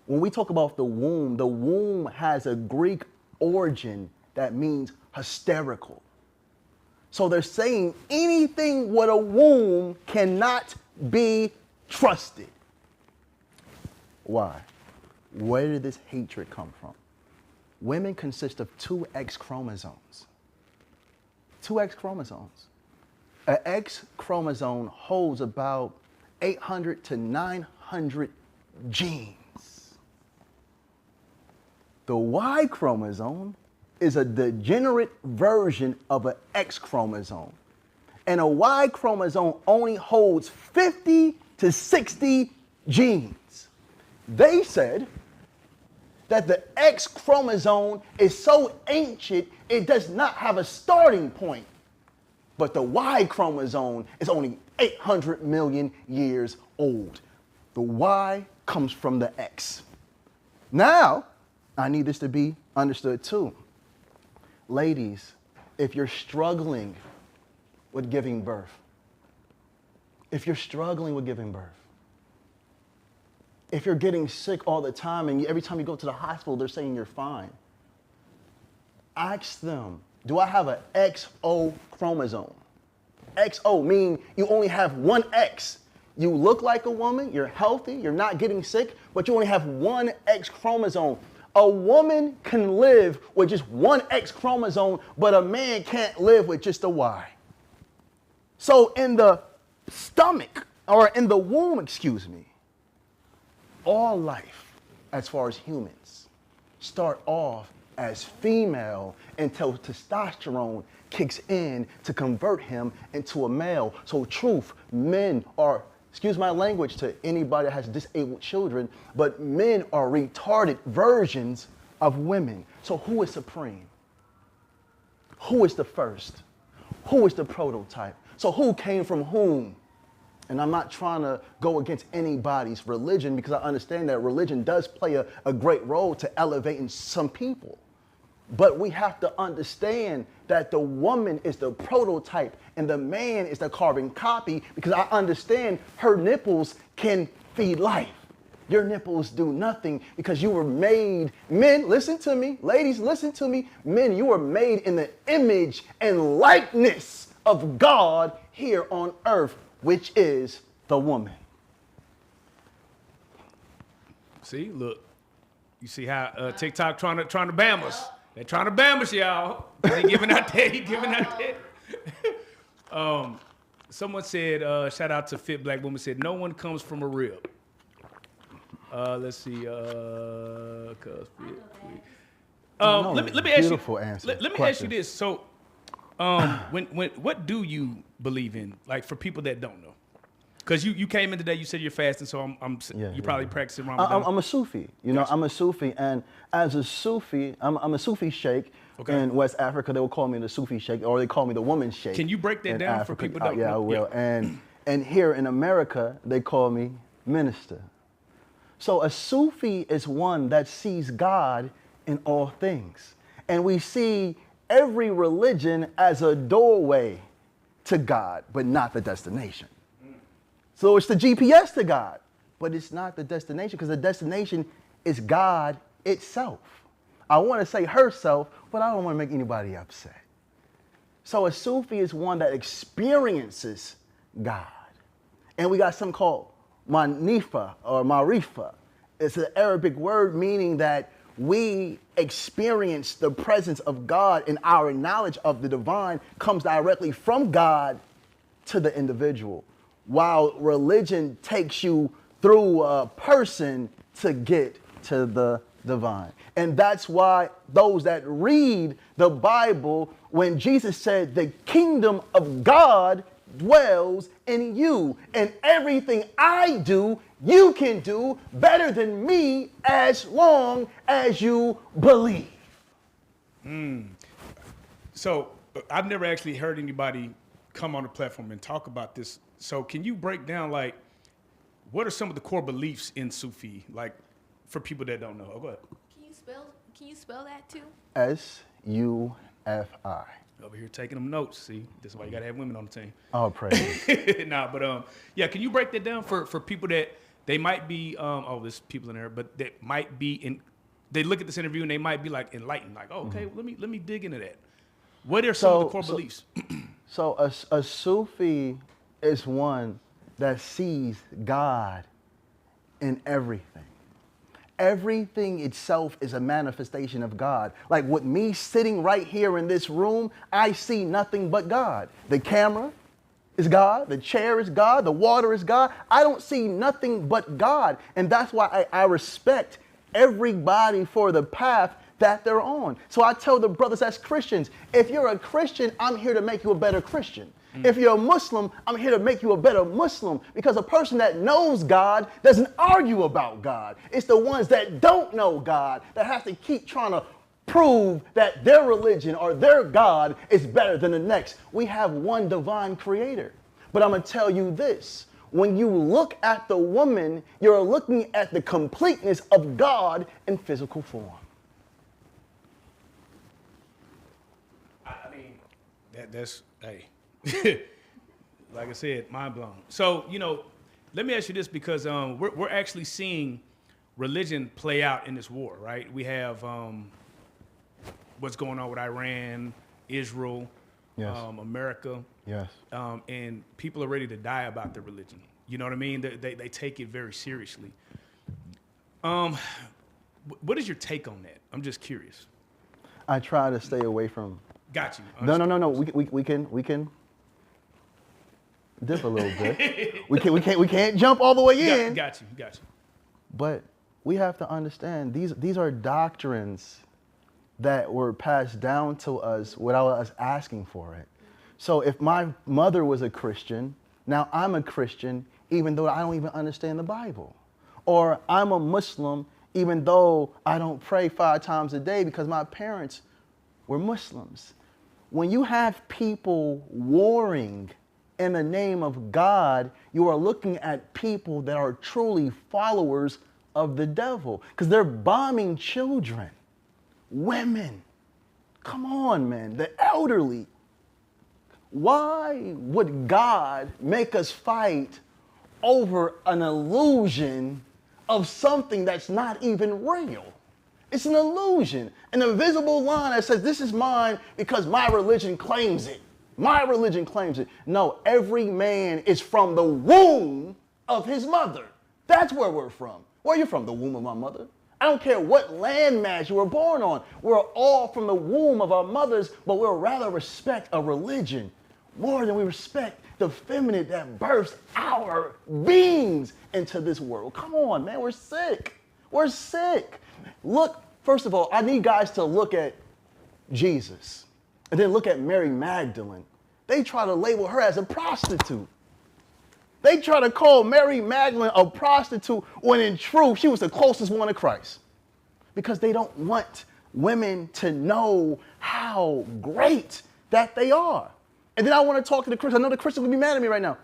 When we talk about the womb has a Greek origin that means hysterical. So they're saying anything with a womb cannot be trusted. Why? Where did this hatred come from? Women consist of 2 X chromosomes. 2 X chromosomes. An X chromosome holds about 800 to 900 genes. The Y chromosome is a degenerate version of an X chromosome. And a Y chromosome only holds 50 to 60 genes. They said that the X chromosome is so ancient, it does not have a starting point. But the Y chromosome is only 800 million years old. The Y comes from the X. Now, I need this to be understood too. Ladies, if you're struggling with giving birth, if you're getting sick all the time and every time you go to the hospital, they're saying you're fine, ask them, do I have an XO chromosome? XO meaning you only have one X. You look like a woman, you're healthy, you're not getting sick, but you only have one X chromosome. A woman can live with just one X chromosome, but a man can't live with just a Y. So in the stomach, or in the womb, all life, as far as humans, start off as female until testosterone kicks in to convert him into a male. So truth, men are, excuse my language to anybody that has disabled children, but men are retarded versions of women. So who is supreme? Who is the first? Who is the prototype? So who came from whom? And I'm not trying to go against anybody's religion because I understand that religion does play a great role to elevating some people. But we have to understand that the woman is the prototype and the man is the carbon copy, because I understand her nipples can feed life. Your nipples do nothing because you were made, men, listen to me, ladies, listen to me, men, you were made in the image and likeness of God here on earth, which is the woman. See, look, you see how TikTok trying to bam us. They're trying to bam us, y'all. They giving out that. Someone said, shout out to Fit Black Woman, said, no one comes from a rib. Let's see. Let me ask you. Beautiful answer. Let me ask you this. So, what do you believe in? Like for people that don't know, because you came in today, you said you're fasting, so you probably practicing Ramadan. I'm a Sufi. You know, I'm a Sufi, and as a Sufi, I'm a Sufi sheikh. Okay. In West Africa, they will call me the Sufi sheikh, or they call me the woman sheikh. Can you break that down for people that don't know? Yeah, I will. Yeah. And here in America, they call me minister. So a Sufi is one that sees God in all things. And we see every religion as a doorway to God, but not the destination. So it's the GPS to God, but it's not the destination, because the destination is God itself. I want to say herself, but I don't want to make anybody upset. So a Sufi is one that experiences God. And we got something called manifa or marifa. It's an Arabic word meaning that we experience the presence of God, and our knowledge of the divine comes directly from God to the individual, while religion takes you through a person to get to the divine. And that's why those that read the Bible, when Jesus said the kingdom of God dwells in you, and everything I do, you can do better than me as long as you believe. So I've never actually heard anybody come on the platform and talk about this So can you break down, like, what are some of the core beliefs in Sufi, like, for people that don't know? Oh, go ahead. Can you spell that too? SUFI. Over here taking them notes. See, this is why you gotta have women on the team. Oh, praise. Nah, but yeah, can you break that down for people that they might be there's people in there, but that might be in. They look at this interview and they might be like enlightened, like, oh, okay, let me dig into that. What are some of the core beliefs? So a Sufi is one that sees God in everything. Everything itself is a manifestation of God. Like with me sitting right here in this room, I see nothing but God. The camera is God, the chair is God, the water is God. I don't see nothing but God. And that's why I respect everybody for the path that they're on. So I tell the brothers as Christians, if you're a Christian, I'm here to make you a better Christian. If you're a Muslim, I'm here to make you a better Muslim, because a person that knows God doesn't argue about God. It's the ones that don't know God that have to keep trying to prove that their religion or their God is better than the next. We have one divine creator. But I'm going to tell you this. When you look at the woman, you're looking at the completeness of God in physical form. I mean, that's, hey. Like I said, mind blown. So, let me ask you this, because we're actually seeing religion play out in this war, right? We have what's going on with Iran, Israel, Yes. America. Yes. And people are ready to die about their religion. You know what I mean? They take it very seriously. What is your take on that? I'm just curious. I try to stay away from. Got you. No. We can dip a little bit. we can't jump all the way in. Got you. But we have to understand these are doctrines that were passed down to us without us asking for it. So if my mother was a Christian, now I'm a Christian, even though I don't even understand the Bible. Or I'm a Muslim, even though I don't pray 5 times a day because my parents were Muslims. When you have people warring in the name of God, you are looking at people that are truly followers of the devil, because they're bombing children, women. Come on, man, the elderly. Why would God make us fight over an illusion of something that's not even real? It's an illusion, an invisible line that says this is mine because my religion claims it. My religion claims it. No, every man is from the womb of his mother. That's where we're from. Where are you from? The womb of my mother? I don't care what landmass you were born on. We're all from the womb of our mothers, but we'll rather respect a religion more than we respect the feminine that births our beings into this world. Come on, man, we're sick. We're sick. Look, first of all, I need guys to look at Jesus and then look at Mary Magdalene. They try to label her as a prostitute. They try to call Mary Magdalene a prostitute when in truth she was the closest one to Christ, because they don't want women to know how great that they are. And then I want to talk to the Christians. I know the Christians will be mad at me right now.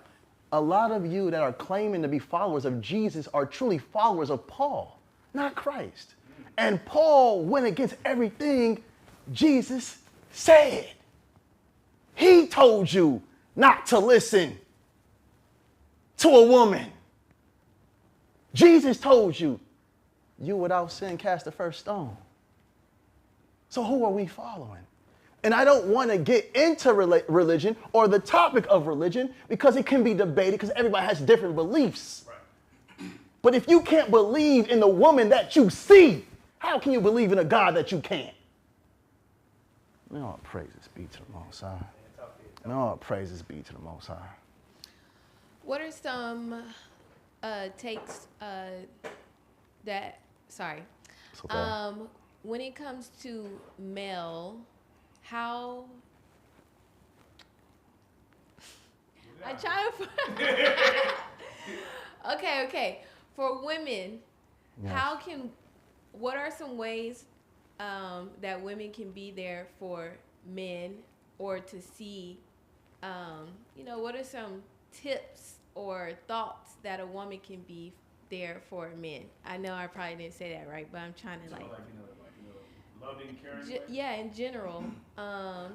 A lot of you that are claiming to be followers of Jesus are truly followers of Paul, not Christ. And Paul went against everything Jesus said. He told you not to listen to a woman. Jesus told you, you without sin cast the first stone. So who are we following? And I don't want to get into religion or the topic of religion, because it can be debated, because everybody has different beliefs. Right. But if you can't believe in the woman that you see, how can you believe in a God that you can't? May all praises be to the Most High. May all praises be to the Most High. What are some takes that, sorry, It's okay. when it comes to male, how, I'm trying to, okay. For women, Yes. what are some ways that women can be there for men, or to see, what are some tips or thoughts that a woman can be there for a man? I know I probably didn't say that right, but I'm trying to loving, caring. yeah, in general.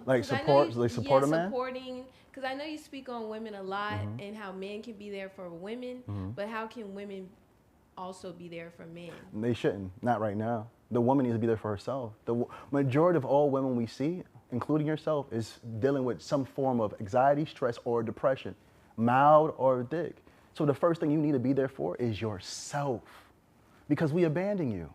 Like 'cause I know support, you- like support a man. supporting. Because I know you speak on women a lot and how men can be there for women, but how can women also be there for men? They shouldn't. Not right now. The woman needs to be there for herself. The majority of all women we see, including yourself, is dealing with some form of anxiety, stress, or depression, mild or big. So the first thing you need to be there for is yourself, because we abandon you.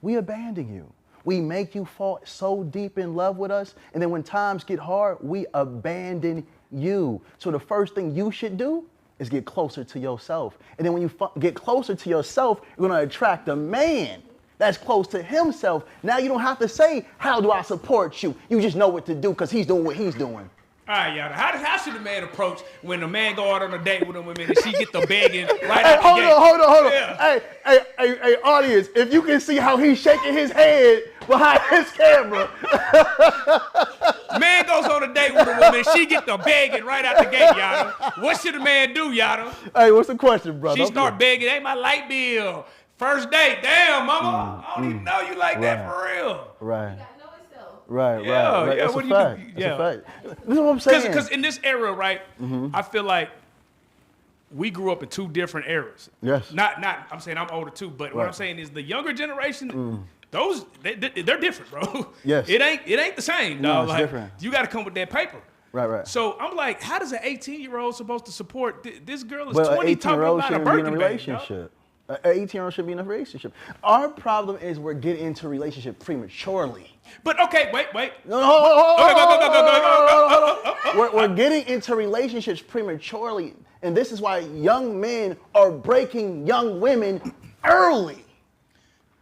We abandon you. We make you fall so deep in love with us, and then when times get hard, we abandon you. So the first thing you should do is get closer to yourself. And then when you get closer to yourself, you're gonna attract a man that's close to himself. Now you don't have to say, how do I support you? You just know what to do because he's doing what he's doing. All right, y'all. How should a man approach when a man go out on a date with a woman and she get the begging right out the gate? Hold on. Yeah. Hey, audience, if you can see how he's shaking his head behind his camera. Man goes on a date with a woman and she get the begging right out the gate, y'all. What should a man do, y'all? Hey, what's the question, brother? She start begging, hey, my light bill. First date, damn, mama. I don't even know you like that for real. Right. Yeah, That's what a do fact. you do? That's Yeah. a fact. This is what I'm saying. Because in this era, right, I feel like we grew up in two different eras. Yes. Not. I'm saying I'm older too, but what I'm saying is the younger generation, those they're different, bro. Yes. It ain't the same, No, dog. it's Like, different. you got to come with that paper. Right. So I'm like, how does an 18-year-old supposed to support this girl is Well, 20 an talking 18-year-old about a shouldn't be in a Birkin bag, dog? relationship. An 18-year-old should be in a relationship. Our problem is we're getting into a relationship prematurely. But okay, wait. No, Go. We're getting into relationships prematurely, and this is why young men are breaking young women early.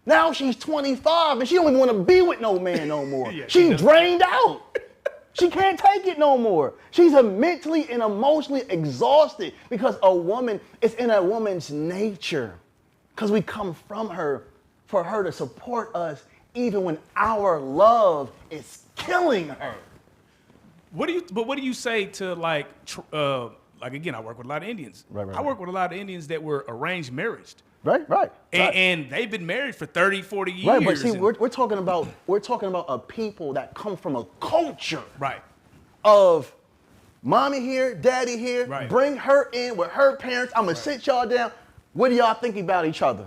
Now she's 25 and she don't even want to be with no man no more. Yeah, She's drained out. She can't take it no more. She's mentally and emotionally exhausted because a woman, it's in a woman's nature. Because we come from her for her to support us even when our love is killing her. What do you say to like again, I work with a lot of Indians. Right. I work with a lot of Indians that were arranged marriage. Right. And they've been married for 30, 40 years. Right, but see, we're talking about a people that come from a culture Right. of mommy here, daddy here, Right. bring her in with her parents, I'm gonna sit y'all down. What do y'all think about each other?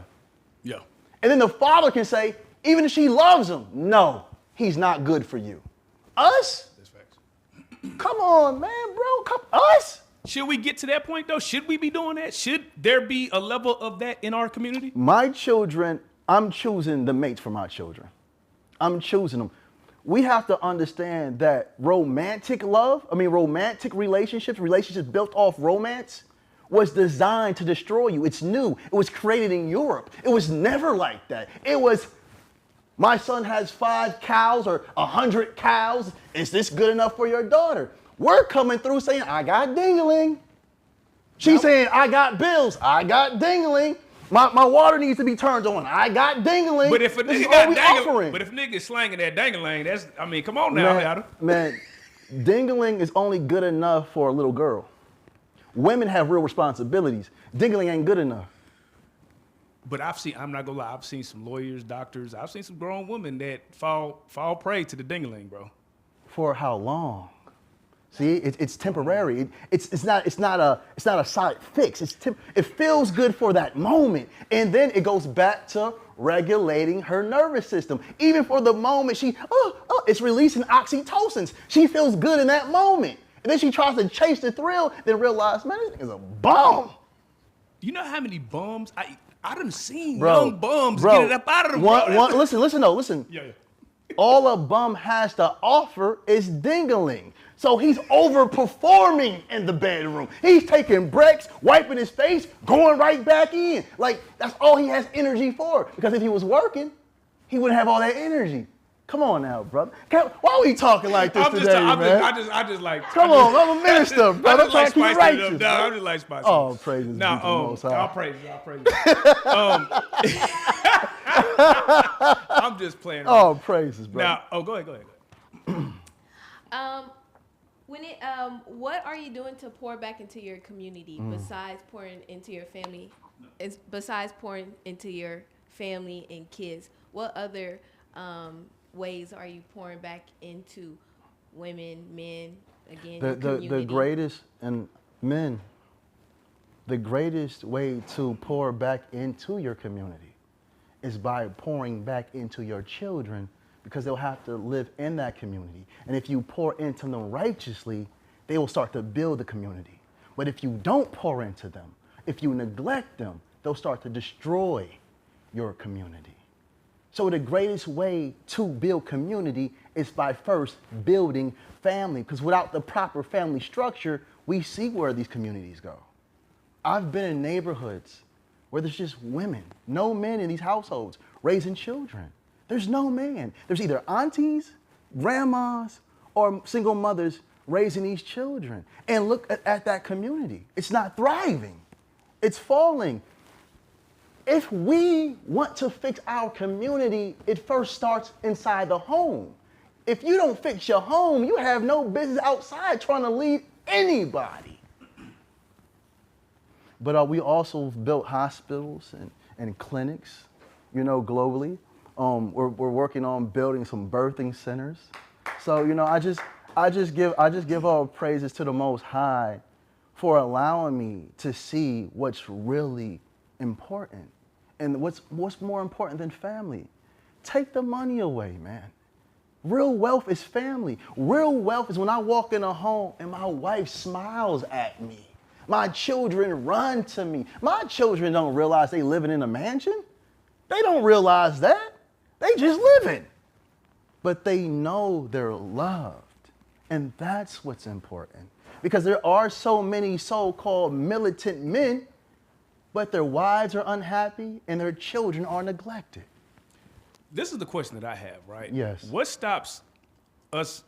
Yeah. And then the father can say, even if she loves him, no, he's not good for you. Us? That's facts. Come on, man, bro, us? Should we get to that point though? Should we be doing that? Should there be a level of that in our community? My children, I'm choosing the mates for my children. I'm choosing them. We have to understand that romantic relationships built off romance was designed to destroy you. It's new. It was created in Europe. It was never like that. It was, my son has 5 cows or 100 cows. Is this good enough for your daughter? We're coming through saying, I got dingling. She's saying, I got bills. I got dingling. My water needs to be turned on. I got dingling. But if a This is nigga all got we dangling, offering. but if nigga is slanging that dangling, that's, I mean, come on now, Adam. Man, dingling is only good enough for a little girl. Women have real responsibilities. Dingling ain't good enough. But I'm not gonna lie, I've seen some lawyers, doctors, I've seen some grown women that fall prey to the dingling, bro. For how long? See, it's temporary. It's not a solid fix. It feels good for that moment, and then it goes back to regulating her nervous system. Even for the moment, it's releasing oxytocins. She feels good in that moment, and then she tries to chase the thrill, then realize, man, this is a bum. You know how many bums I done seen Bro, young bums get it up out of them. Listen. Yeah. All a bum has to offer is dingling. So he's overperforming in the bedroom. He's taking breaks, wiping his face, going right back in. Like, that's all he has energy for. Because if he was working, he wouldn't have all that energy. Come on now, brother. Why are we talking like this today, man? I just like. Come on, I'm a minister, brother. I'm trying to keep it righteous. righteous. I'm just like spicy. Oh, praises be to the Most High. I'll praise you. I'm just playing. Oh, praises, bro. Now, go ahead. What are you doing to pour back into your community besides pouring into your family? Besides pouring into your family and kids, what other ways are you pouring back into women, men, again, your community? The greatest, and men, the greatest way to pour back into your community is by pouring back into your children, because they'll have to live in that community. And if you pour into them righteously, they will start to build the community. But if you don't pour into them, if you neglect them, they'll start to destroy your community. So the greatest way to build community is by first building family, because without the proper family structure, we see where these communities go. I've been in neighborhoods where there's just women, no men in these households raising children. There's no man. There's either aunties, grandmas, or single mothers raising these children. And look at that community. It's not thriving. It's falling. If we want to fix our community, it first starts inside the home. If you don't fix your home, you have no business outside trying to lead anybody. But we also built hospitals and clinics, globally. We're working on building some birthing centers. So, I just give all praises to the Most High for allowing me to see what's really important. And what's more important than family? Take the money away, man. Real wealth is family. Real wealth is when I walk in a home and my wife smiles at me. My children run to me. My children don't realize they living in a mansion. They don't realize that. They just living. But they know they're loved. And that's what's important. Because there are so many so-called militant men, but their wives are unhappy and their children are neglected. This is the question that I have, right? Yes. What stops us,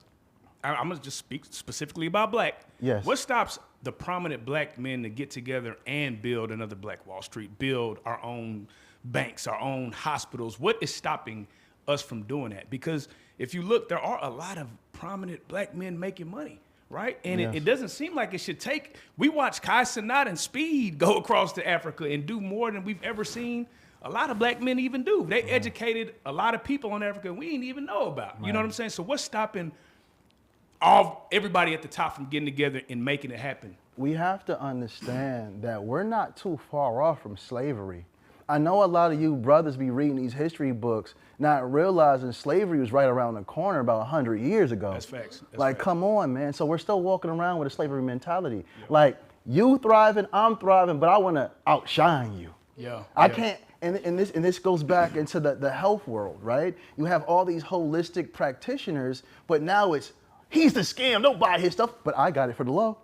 I'm going to just speak specifically about black. Yes. What stops the prominent black men to get together and build another Black Wall Street, build our own banks, our own hospitals? What is stopping us from doing that? Because if you look, there are a lot of prominent black men making money, right? And yes. it doesn't seem like it should take. We watch Kai Cenat and Speed go across to Africa and do more than we've ever seen a lot of black men even do. They educated a lot of people in Africa we didn't even know about. You know what I'm saying? So what's stopping everybody at the top from getting together and making it happen? We have to understand that we're not too far off from slavery. I know a lot of you brothers be reading these history books, not realizing slavery was right around the corner about 100 years ago. That's facts. That's like, facts. Come on, man. So we're still walking around with a slavery mentality. Yeah. Like, you thriving, I'm thriving, but I want to outshine you. Yeah. I can't. And this goes back into the health world, right? You have all these holistic practitioners, but now it's, he's the scam, don't buy his stuff, but I got it for the low,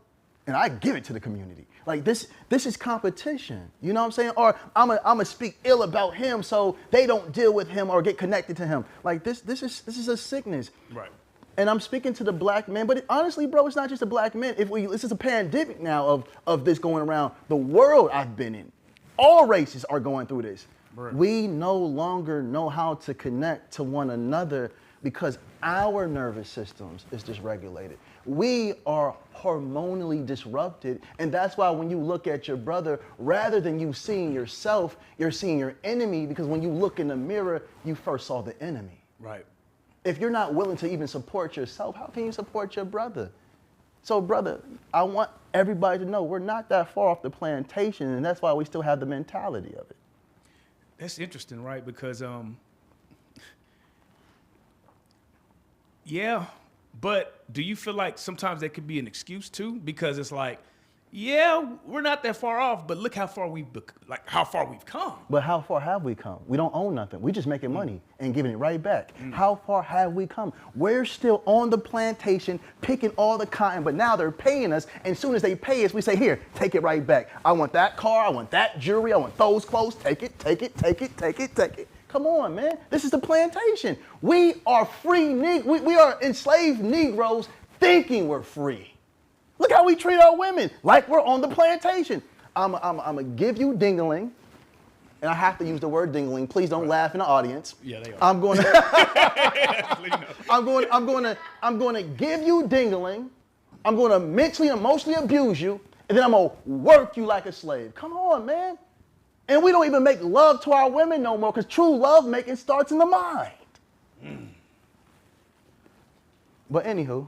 and I give it to the community. Like this is competition, you know what I'm saying? Or I'm gonna speak ill about him so they don't deal with him or get connected to him. Like this is a sickness. Right. And I'm speaking to the black men, but honestly, bro, it's not just the black men. This is a pandemic now of this going around the world I've been in. All races are going through this. Right. We no longer know how to connect to one another because our nervous systems is dysregulated. We are hormonally disrupted, and that's why when you look at your brother, rather than you seeing yourself, you're seeing your enemy, because when you look in the mirror, you first saw the enemy. Right. If you're not willing to even support yourself, how can you support your brother? So, brother, I want everybody to know we're not that far off the plantation, and that's why we still have the mentality of it. That's interesting, right? Because, yeah, but do you feel like sometimes that could be an excuse too? Because it's like, yeah, we're not that far off, but look how far we've come. But how far have we come? We don't own nothing. We're just making money and giving it right back. How far have we come? We're still on the plantation picking all the cotton, but now they're paying us. And as soon as they pay us, we say, here, take it right back. I want that car. I want that jewelry. I want those clothes. Take it, take it, take it, take it, take it. Come on, man. This is the plantation. We are free. We are enslaved Negroes thinking we're free. Look how we treat our women, like we're on the plantation. I'm gonna give you dingling, and I have to use the word dingling. Please don't laugh in the audience. Yeah, they are. I'm going to give you dingling, I'm going to mentally and emotionally abuse you, and then I'm going to work you like a slave. Come on, man. And we don't even make love to our women no more because true love making starts in the mind. But anywho.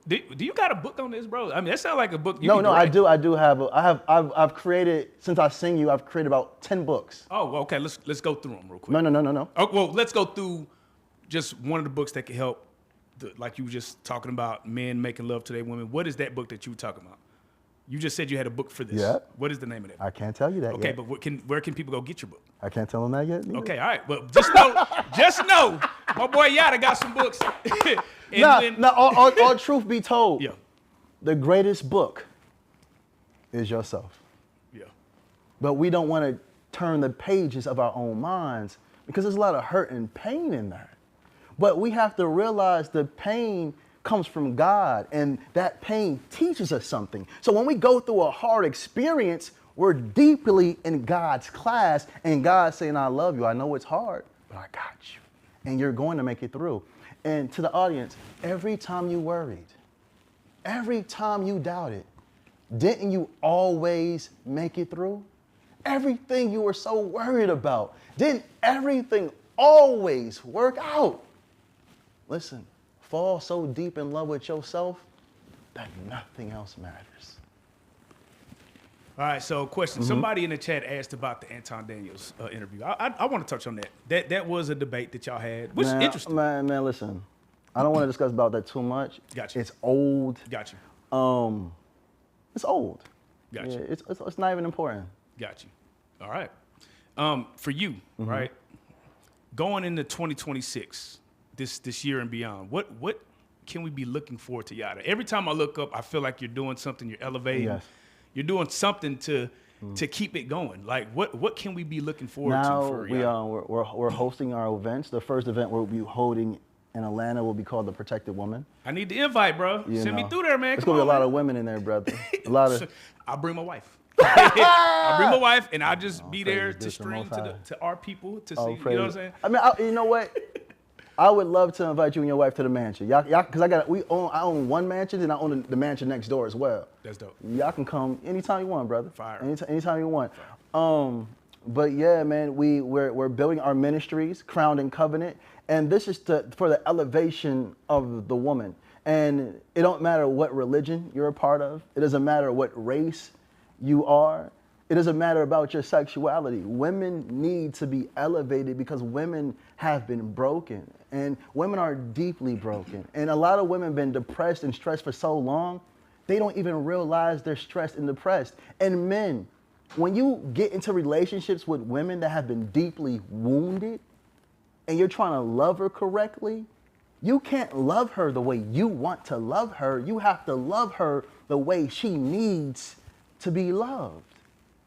Do you got a book on this, bro? I mean, that sounds like a book. No, I do have. I've created, since I've seen you, I've created about 10 books. Oh, well, okay. Let's go through them real quick. No. Oh, well, let's go through just one of the books that can help, like you were just talking about men making love to their women. What is that book that you were talking about? You just said you had a book for this. Yeah. What is the name of that book? I can't tell you that Okay, yet. but where can people go get your book? I can't tell them that yet. Neither. Okay, all right. Well, just know, my boy Yada got some books. All truth be told, Yeah. the greatest book is yourself. Yeah. But we don't want to turn the pages of our own minds because there's a lot of hurt and pain in that. But we have to realize the pain comes from God, and that pain teaches us something. So when we go through a hard experience, we're deeply in God's class, and God's saying, I love you. I know it's hard, but I got you. And you're going to make it through. And to the audience, every time you worried, every time you doubted, didn't you always make it through? Everything you were so worried about, didn't everything always work out? Listen, fall so deep in love with yourself that nothing else matters. All right, so question. Somebody in the chat asked about the Anton Daniels interview. I want to touch on that. That was a debate that y'all had, which is interesting. Man, listen, I don't want to discuss about that too much. Gotcha. It's old. Got you. It's old. Got Yeah, you. it's not even important. Got you. All right. For you, right? Going into 2026, this year and beyond, what can we be looking forward to, Yada? Every time I look up, I feel like you're doing something. You're elevating. Yes. You're doing something to keep it going. Like what can we be looking forward Now to for Yada? we're hosting our events. The first event we'll be holding in Atlanta will be called the Protected Woman. I need the invite, bro. Send me through there, man. There's Come gonna be a on, lot man. of women in there, brother. A lot of. I'll bring my wife. I'll bring my wife, and I'll just be there praise to this the stream Most High. to our people to see. Oh, You know what I'm praise. saying? I mean, you know what? I would love to invite you and your wife to the mansion. Y'all, because I own one mansion and I own the mansion next door as well. That's dope. Y'all can come anytime you want, brother. Fire. Anytime you want. But yeah, man, we're building our ministries, Crowned in Covenant, and this is for the elevation of the woman. And it don't matter what religion you're a part of. It doesn't matter what race you are. It doesn't matter about your sexuality. Women need to be elevated because women have been broken, and women are deeply broken. And a lot of women have been depressed and stressed for so long, they don't even realize they're stressed and depressed. And men, when you get into relationships with women that have been deeply wounded and you're trying to love her correctly, you can't love her the way you want to love her. You have to love her the way she needs to be loved.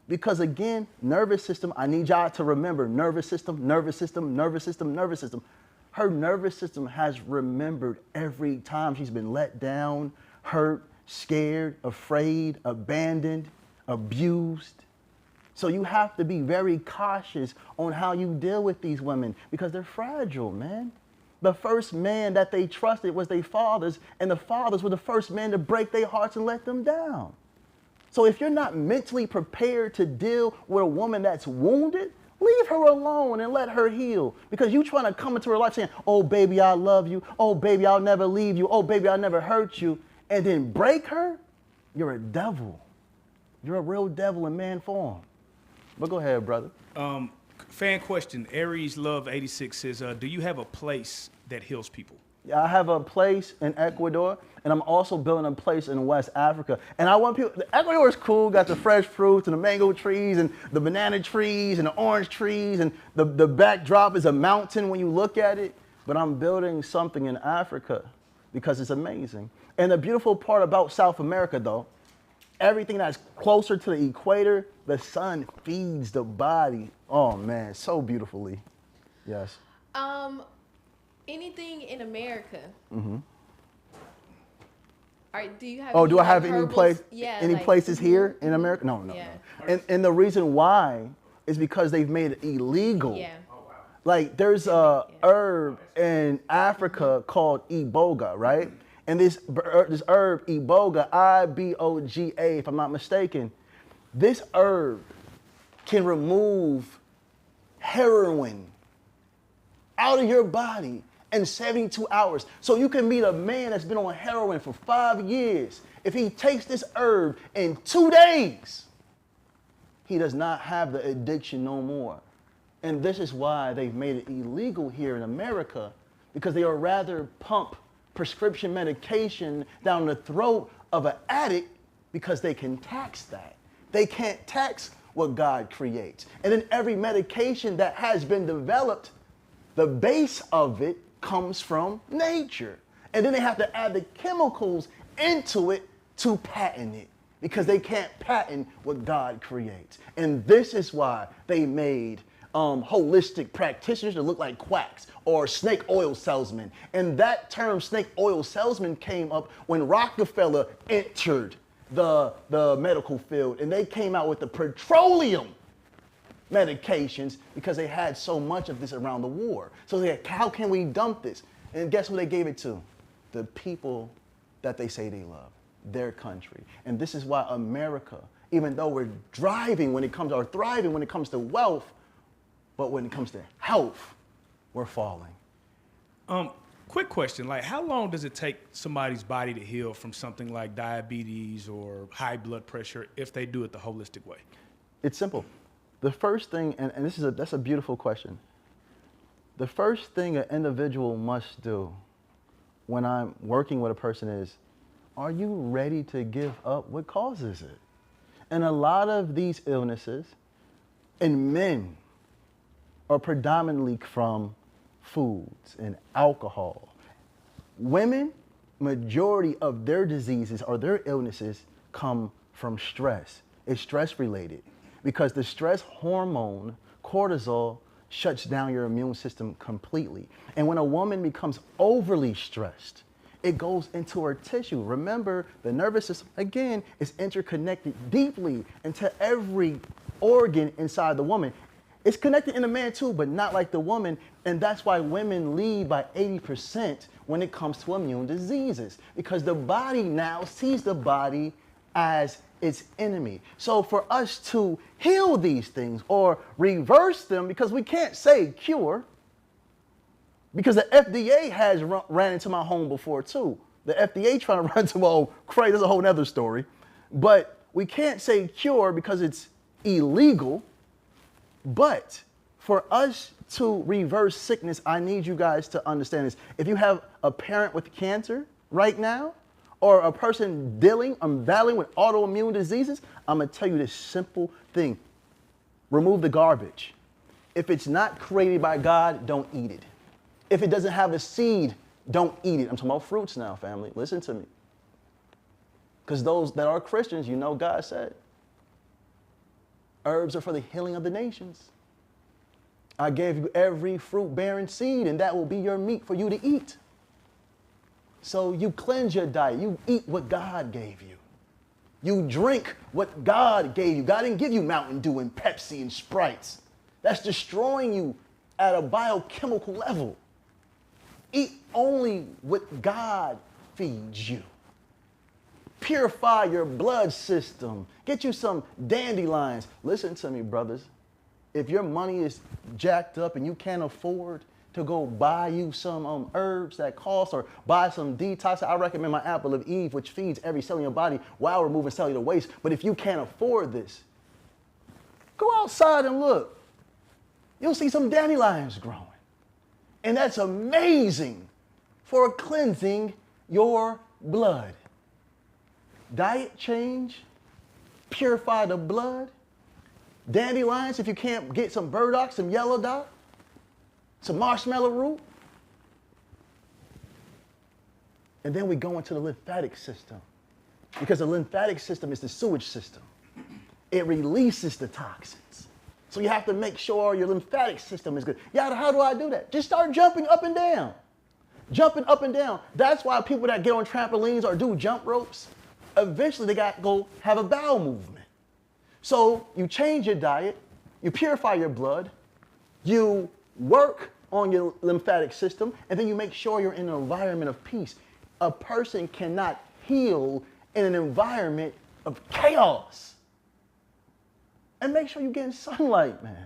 Because again, nervous system, I need y'all to remember nervous system, nervous system, nervous system, nervous system. Her nervous system has remembered every time she's been let down, hurt, scared, afraid, abandoned, abused. So you have to be very cautious on how you deal with these women because they're fragile, man. The first man that they trusted was their fathers, and the fathers were the first men to break their hearts and let them down. So if you're not mentally prepared to deal with a woman that's wounded, leave her alone and let her heal. Because you trying to come into her life saying, oh, baby, I love you. Oh, baby, I'll never leave you. Oh, baby, I'll never hurt you. And then break her, you're a devil. You're a real devil in man form. But go ahead, brother. Fan question. Aries Love 86 says, do you have a place that heals people? I have a place in Ecuador, and I'm also building a place in West Africa. And I want people, Ecuador is cool, got the fresh fruits and the mango trees and the banana trees and the orange trees, and the backdrop is a mountain when you look at it. But I'm building something in Africa because it's amazing. And the beautiful part about South America, though, everything that's closer to the equator, the sun feeds the body. Oh, man, so beautifully. Yes. Anything in America? Do you have? Oh, do I have like any herbals? place? Yeah, any like, places here in America? No. And the reason why is because they've made it illegal. Yeah. Like there's a herb in Africa called iboga, right? And this herb, iboga, I-B-O-G-A, if I'm not mistaken, this herb can remove heroin out of your body in 72 hours. So you can meet a man that's been on heroin for 5 years. If he takes this herb in 2 days, he does not have the addiction no more. And this is why they've made it illegal here in America, because they would rather pump prescription medication down the throat of an addict because they can tax that. They can't tax what God creates. And then every medication that has been developed, the base of it comes from nature. And then they have to add the chemicals into it to patent it, because they can't patent what God creates. And this is why they made holistic practitioners that look like quacks or snake oil salesmen. And that term snake oil salesman came up when Rockefeller entered the medical field, and they came out with the petroleum medications because they had so much of this around the war. So they had, how can we dump this? And guess who they gave it to? The people that they say they love, their country. And this is why America, even though we're thriving when it comes to wealth, but when it comes to health, we're falling. Quick question, like how long does it take somebody's body to heal from something like diabetes or high blood pressure if they do it the holistic way? It's simple. The first thing, and that's a beautiful question. The first thing an individual must do when I'm working with a person is, are you ready to give up what causes it? And a lot of these illnesses in men are predominantly from foods and alcohol. Women, majority of their diseases or their illnesses come from stress. It's stress related because the stress hormone, cortisol, shuts down your immune system completely. And when a woman becomes overly stressed, it goes into her tissue. Remember, the nervous system, again, is interconnected deeply into every organ inside the woman. It's connected in a man too, but not like the woman. And that's why women lead by 80% when it comes to immune diseases, because the body now sees the body as its enemy. So for us to heal these things or reverse them, because we can't say cure, because the FDA has ran into my home before too. The FDA trying to run into my home, crazy, that's a whole nother story. But we can't say cure because it's illegal. But for us to reverse sickness, I need you guys to understand this. If you have a parent with cancer right now, or a person battling with autoimmune diseases, I'm gonna tell you this simple thing. Remove the garbage. If it's not created by God, don't eat it. If it doesn't have a seed, don't eat it. I'm talking about fruits now, family. Listen to me. Because those that are Christians, you know God said, herbs are for the healing of the nations. I gave you every fruit-bearing seed, and that will be your meat for you to eat. So you cleanse your diet. You eat what God gave you. You drink what God gave you. God didn't give you Mountain Dew and Pepsi and Sprites. That's destroying you at a biochemical level. Eat only what God feeds you. Purify your blood system. Get you some dandelions. Listen to me, brothers. If your money is jacked up and you can't afford to go buy you some herbs that cost, or buy some detox, I recommend my apple of Eve, which feeds every cell in your body while removing cellular waste. But if you can't afford this, go outside and look. You'll see some dandelions growing. And that's amazing for cleansing your blood. Diet change, purify the blood. Dandelions, if you can't get some burdock, some yellow dot, some marshmallow root. And then we go into the lymphatic system, because the lymphatic system is the sewage system. It releases the toxins. So you have to make sure your lymphatic system is good. Yeah, how do I do that? Just start jumping up and down. Jumping up and down. That's why people that get on trampolines or do jump ropes, eventually they got to go have a bowel movement. So you change your diet, you purify your blood, you work on your lymphatic system, and then you make sure you're in an environment of peace. A person cannot heal in an environment of chaos. And make sure you get in sunlight, man.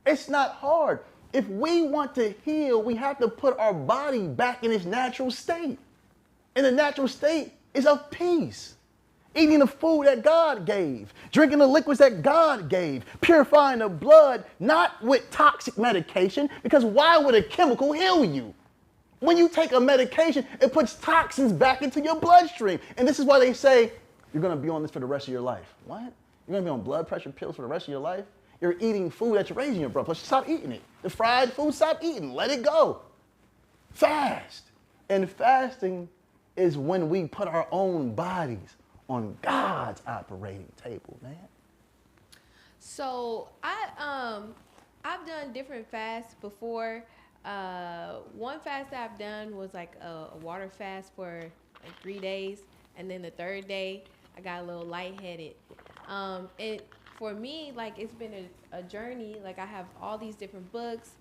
It's not hard. If we want to heal, we have to put our body back in its natural state. And the natural state is of peace. Eating the food that God gave, drinking the liquids that God gave, purifying the blood, not with toxic medication, because why would a chemical heal you? When you take a medication, it puts toxins back into your bloodstream. And this is why they say, you're gonna be on this for the rest of your life. What? You're gonna be on blood pressure pills for the rest of your life? You're eating food that's raising your blood pressure. Stop eating it. The fried food, stop eating. Let it go. Fast. And fasting is when we put our own bodies on God's operating table, man. So I've done different fasts before. One fast that I've done was like a water fast for like 3 days, and then the third day I got a little lightheaded. For me, like, it's been a journey. Like, I have all these different books.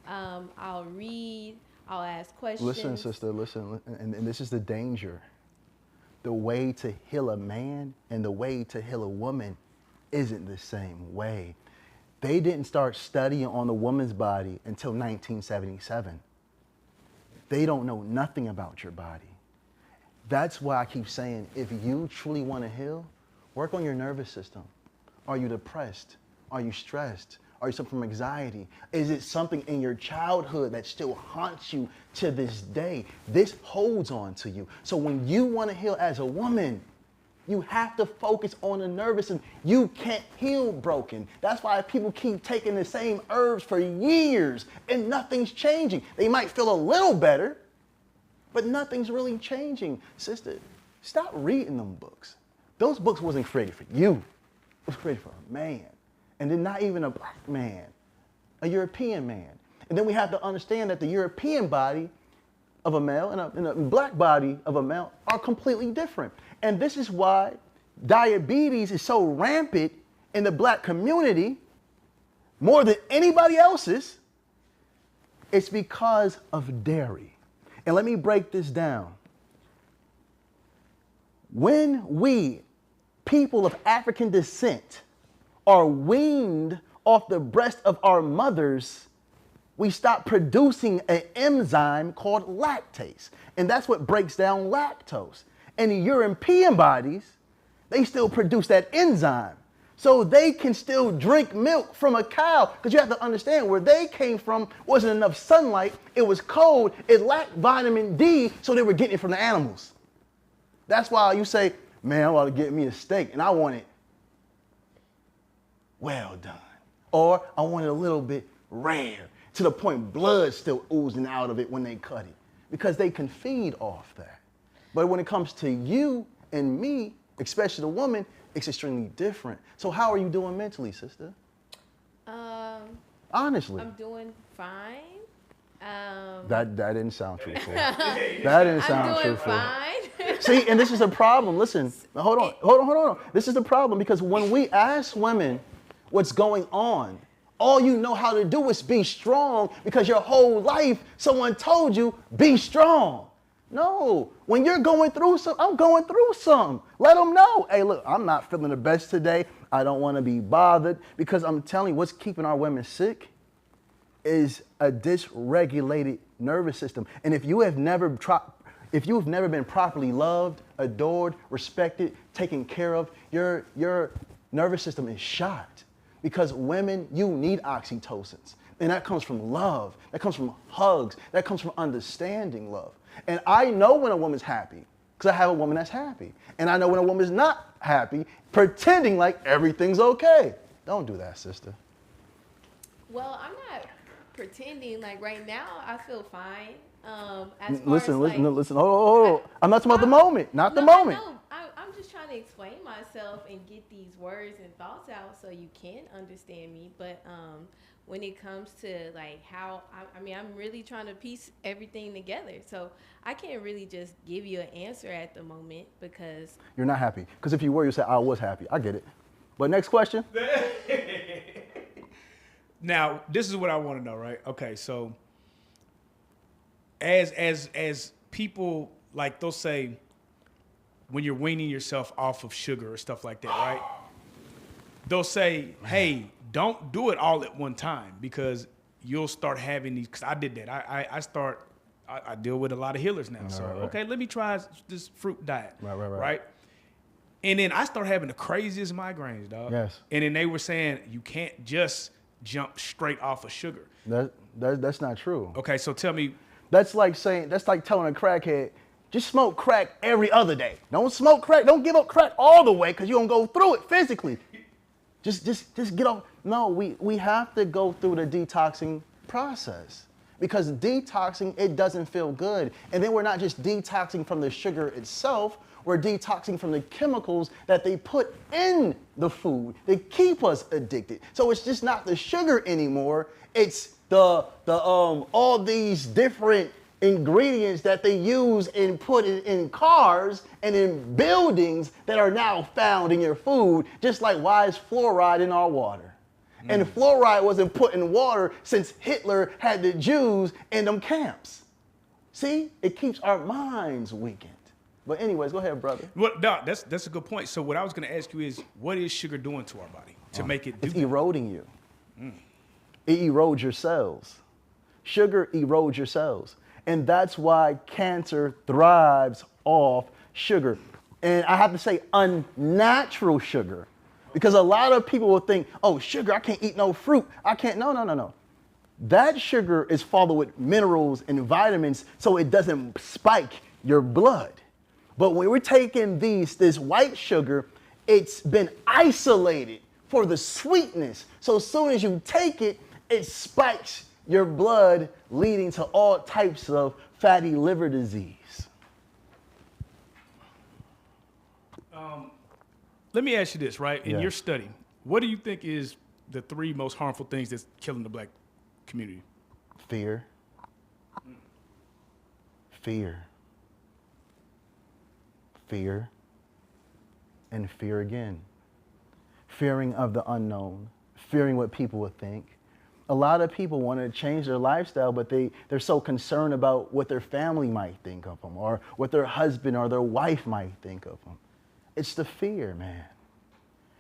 I'll read. I'll ask questions. Listen, sister, listen, and this is the danger. The way to heal a man and the way to heal a woman isn't the same way. They didn't start studying on the woman's body until 1977. They don't know nothing about your body. That's why I keep saying, if you truly want to heal, work on your nervous system. Are you depressed? Are you stressed? Are you suffering from anxiety? Is it something in your childhood that still haunts you to this day? This holds on to you. So when you want to heal as a woman, you have to focus on the nervous system. You can't heal broken. That's why people keep taking the same herbs for years and nothing's changing. They might feel a little better, but nothing's really changing. Sister, stop reading them books. Those books wasn't created for you. It was created for a man. And then not even a black man, a European man. And then we have to understand that the European body of a male and a black body of a male are completely different. And this is why diabetes is so rampant in the black community more than anybody else's. It's because of dairy. And let me break this down. When we, people of African descent, are weaned off the breast of our mothers, we stop producing an enzyme called lactase. And that's what breaks down lactose. And the European bodies, they still produce that enzyme. So they can still drink milk from a cow. Because you have to understand, where they came from wasn't enough sunlight. It was cold. It lacked vitamin D, so they were getting it from the animals. That's why you say, man, I want to get me a steak, and I want it well done. Or I want it a little bit rare, to the point blood still oozing out of it when they cut it, because they can feed off that. But when it comes to you and me, especially the woman, it's extremely different. So how are you doing mentally, sister? Honestly. I'm doing fine. That didn't sound truthful. That didn't sound truthful. I'm doing fine. See, and this is a problem. Listen, hold on. This is the problem, because when we ask women what's going on, all you know how to do is be strong, because your whole life someone told you, be strong. No, when you're going through something, I'm going through something. Let them know, hey, look, I'm not feeling the best today. I don't want to be bothered, because I'm telling you, what's keeping our women sick is a dysregulated nervous system. And if you have never been properly loved, adored, respected, taken care of, your nervous system is shot. Because women, you need oxytocins. And that comes from love. That comes from hugs. That comes from understanding love. And I know when a woman's happy, because I have a woman that's happy. And I know when a woman's not happy, pretending like everything's okay. Don't do that, sister. Well, I'm not pretending. Like, right now, I feel fine. Hold on. I'm not talking about the moment, not the moment. I know. I'm just trying to explain myself and get these words and thoughts out so you can understand me. But when it comes to like how, I'm really trying to piece everything together. So I can't really just give you an answer at the moment, because you're not happy. Because if you were, you say I was happy. I get it. But next question. Now, this is what I want to know, right? Okay, so as people like they'll say when you're weaning yourself off of sugar or stuff like that, right? They'll say, hey, don't do it all at one time because you'll start having these, because I did that. I deal with a lot of healers now. So, okay, let me try this fruit diet. Right? And then I started having the craziest migraines, dog. Yes. And then they were saying, you can't just jump straight off of sugar. That's not true. Okay, so tell me. That's like telling a crackhead, just smoke crack every other day. Don't smoke crack, don't give up crack all the way because you're going to go through it physically. Just get off. No, we have to go through the detoxing process because detoxing, it doesn't feel good. And then we're not just detoxing from the sugar itself, we're detoxing from the chemicals that they put in the food. They keep us addicted. So it's just not the sugar anymore. It's the all these different ingredients that they use and put in cars and in buildings that are now found in your food, just like why is fluoride in our water? And fluoride wasn't put in water since Hitler had the Jews in them camps. See, it keeps our minds weakened. But anyways, go ahead, brother. Well, no, that's a good point. So what I was going to ask you is, what is sugar doing to our body to make it do It's that? eroding you. It erodes your cells. Sugar erodes your cells. And that's why cancer thrives off sugar. And I have to say unnatural sugar. Because a lot of people will think, oh, sugar, I can't eat no fruit. I can't, no. That sugar is followed with minerals and vitamins so it doesn't spike your blood. But when we're taking this white sugar, it's been isolated for the sweetness. So as soon as you take it, it spikes your blood, leading to all types of fatty liver disease. Let me ask you this, right? In your study, what do you think is the 3 most harmful things that's killing the black community? Fear. Fear. Fear. And fear again. Fearing of the unknown. Fearing what people would think. A lot of people want to change their lifestyle, but they're so concerned about what their family might think of them or what their husband or their wife might think of them. It's the fear, man.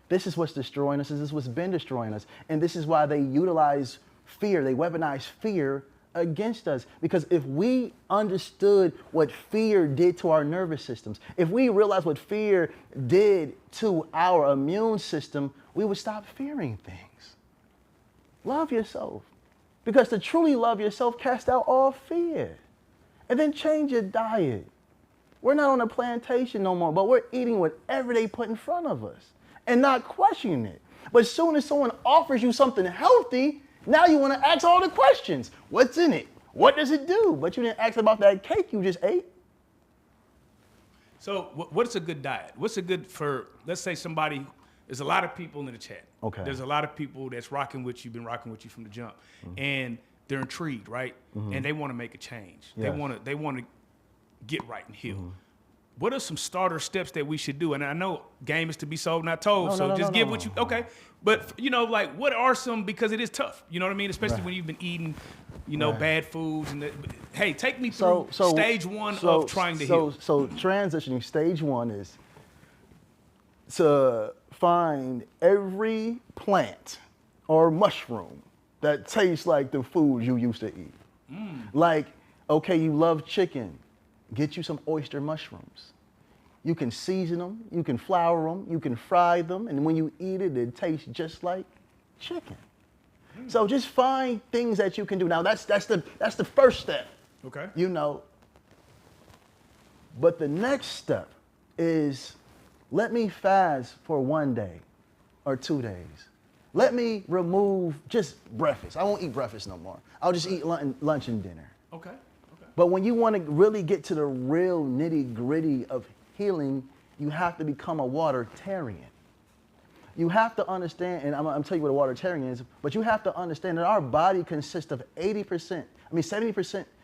This is what's destroying us. This is what's been destroying us. And this is why they utilize fear. They weaponize fear against us. Because if we understood what fear did to our nervous systems, if we realized what fear did to our immune system, we would stop fearing things. Love yourself. Because to truly love yourself, cast out all fear. And then change your diet. We're not on a plantation no more, but we're eating whatever they put in front of us and not questioning it. But as soon as someone offers you something healthy, now you want to ask all the questions. What's in it? What does it do? But you didn't ask about that cake you just ate. So what's a good diet? What's a good for, let's say somebody, there's a lot of people in the chat. Okay. There's a lot of people that's rocking with you, been rocking with you from the jump. And they're intrigued, right? And they want to make a change. Yes. They want to get right and heal. What are some starter steps that we should do? And I know game is to be sold, not told. Give what you, okay. But, like, what are some, because it is tough, you know what I mean? Especially when you've been eating, bad foods. And hey, take me through stage one of trying to heal. So transitioning, stage one is to find every plant or mushroom that tastes like the food you used to eat. Like, okay, you love chicken. Get you some oyster mushrooms. You can season them, you can flour them, you can fry them, and when you eat it, it tastes just like chicken. So just find things that you can do. Now that's the first step. Okay. But the next step is let me fast for 1 day or 2 days. Let me remove just breakfast. I won't eat breakfast no more. I'll just eat lunch and dinner. Okay. But when you want to really get to the real nitty-gritty of healing, you have to become a watertarian. You have to understand, and I'm going to tell you what a watertarian is, but you have to understand that our body consists of 70%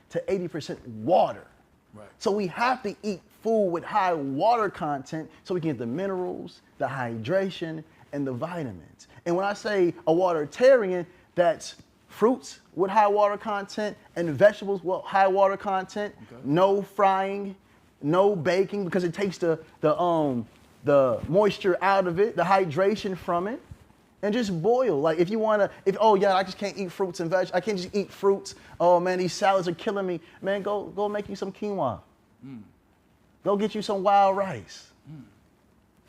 to 80% water. Right. So we have to eat food with high water content so we can get the minerals, the hydration, and the vitamins. And when I say a watertarian, that's fruits with high water content and vegetables with high water content, no frying, no baking because it takes the moisture out of it, the hydration from it, and just boil. Like if you wanna, oh yeah, I just can't eat fruits and veg. I can't just eat fruits. Oh man, these salads are killing me. Man, go make you some quinoa. Go get you some wild rice.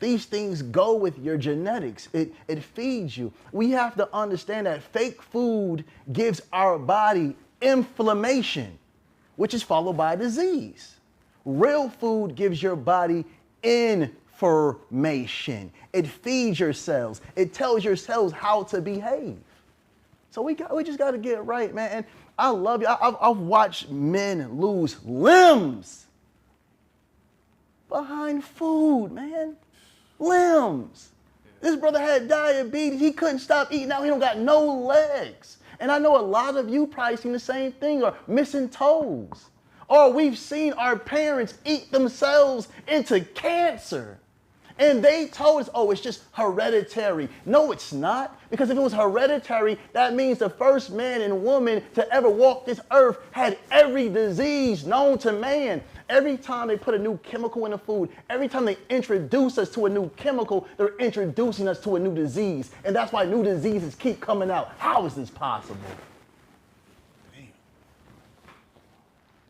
These things go with your genetics. It feeds you. We have to understand that fake food gives our body inflammation, which is followed by disease. Real food gives your body information. It feeds your cells. It tells your cells how to behave. So we just got to get it right, man. And I love you. I've watched men lose limbs behind food, man. Limbs. This brother had diabetes. He couldn't stop eating. Now he don't got no legs. And I know a lot of you probably seen the same thing, or missing toes. Or we've seen our parents eat themselves into cancer. And they told us, oh, it's just hereditary. No, it's not. Because if it was hereditary, that means the first man and woman to ever walk this earth had every disease known to man. Every time they put a new chemical in the food, every time they introduce us to a new chemical, they're introducing us to a new disease. And that's why new diseases keep coming out. How is this possible?